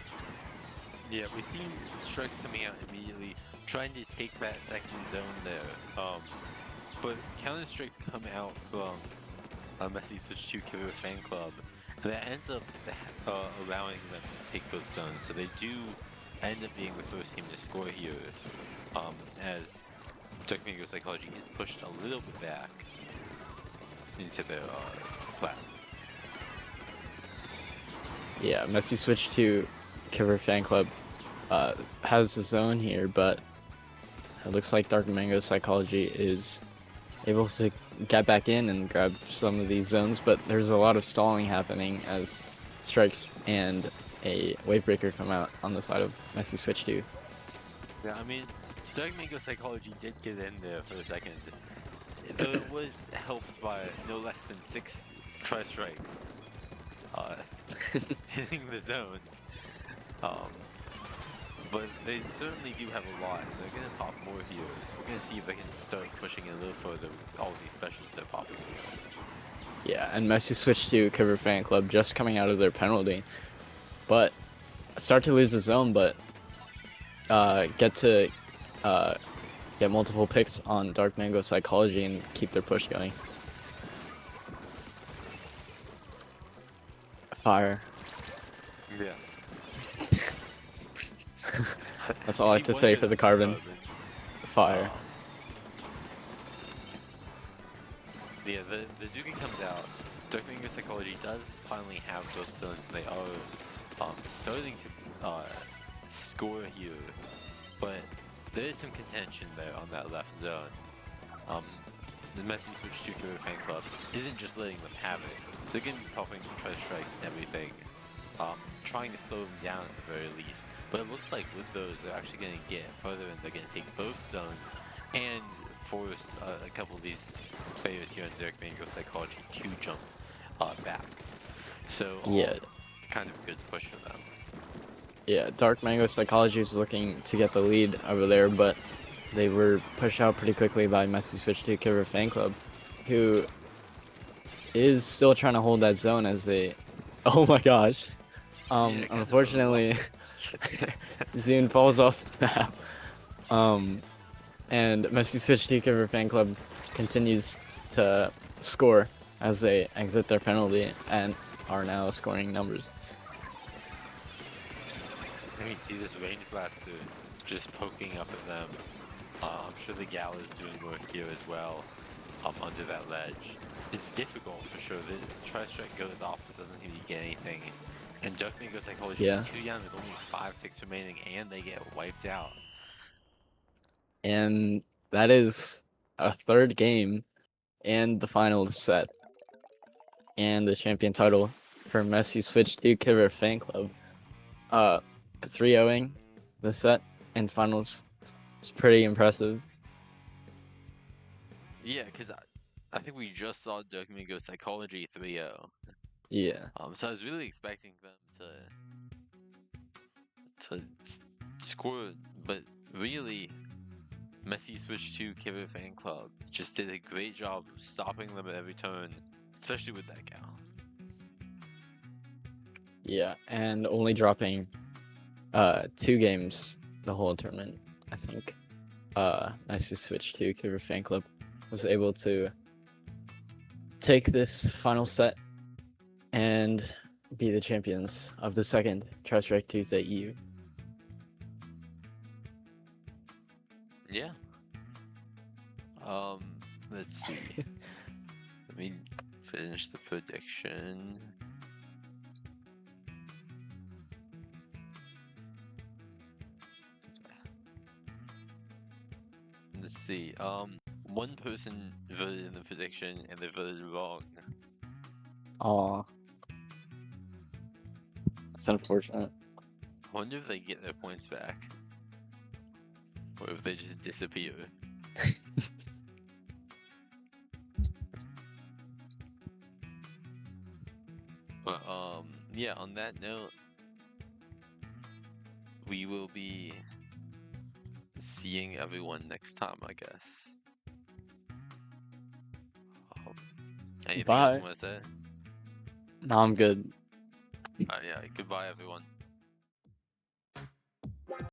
Yeah, we see strikes coming out immediately, trying to take that second zone there. But counter strikes come out from Messi Switch 2 Killer Fan Club that ends up allowing them to take both zones. So they do end up being the first team to score here, as Dark Mango Psychology is pushed a little bit back into their plat. Yeah, Messi Switch to Killer Fan Club has the zone here, but it looks like Dark Mango Psychology is able to get back in and grab some of these zones, but there's a lot of stalling happening as strikes and a wave breaker come out on the side of Messi Switch 2. Yeah, I mean, Dark Mango Psychology did get in there for a second, though it was helped by no less than 6 Tristrikes hitting the zone. But they certainly do have a lot. They're going to pop more heroes. We're going to see if they can start pushing it a little further with all these specials they're popping here. Yeah, and Messi Switch to Cover Fan Club just coming out of their penalty, but start to lose the zone, but get multiple picks on Dark Mango Psychology and keep their push going. Fire. Yeah. That's all I have to say for the carbon. Fire. Yeah, the Zuki comes out. Dark Mango Psychology does finally have both zones. They are starting to score here, but there is some contention there on that left zone. The Messi Switch 2 Killer Fan Club isn't just letting them have it. They're going to be popping Tristrikes and everything, trying to slow them down at the very least. But it looks like with those, they're actually going to get further and they're going to take both zones and force a couple of these players here in Dark Mango Psychology to jump back. So, Yeah, kind of a good push for them. Yeah, Dark Mango Psychology is looking to get the lead over there, but they were pushed out pretty quickly by Messi Switch to Killer Fan Club, who is still trying to hold that zone as they... Oh my gosh. Yeah, unfortunately, Zune falls off the map. And Messi Switch to Killer Fan Club continues to score as they exit their penalty and are now scoring numbers. Let me see this range blaster just poking up at them. I'm sure the gal is doing work here as well, under that ledge. It's difficult for sure. The Tristrike goes off but doesn't really get anything. And Dark Mango Psychology is 2 down with only 5 ticks remaining and they get wiped out. And that is a third game and the finals set. And the champion title for Messi Switch to Killer Fan Club. 3-0ing the set and finals. It's pretty impressive. Yeah, because I think we just saw Dark Mango Psychology 3-0. Yeah. So I was really expecting them to score, but really, Messi Switch 2 Killer Fan Club just did a great job of stopping them at every turn, especially with that gal. Yeah, and only dropping 2 games the whole tournament, I think. Messi Switch to Killer Fan Club was able to take this final set and be the champions of the second Tristrike Tuesday EU. Yeah. Let's see. Let me finish the prediction. Let's see. one person voted in the prediction and they voted wrong. Aw. That's unfortunate. I wonder if they get their points back. Or if they just disappear. But yeah, on that note, we will be seeing everyone next time, I guess. Anything else you Bye. want to say? No, I'm good. Yeah, goodbye everyone.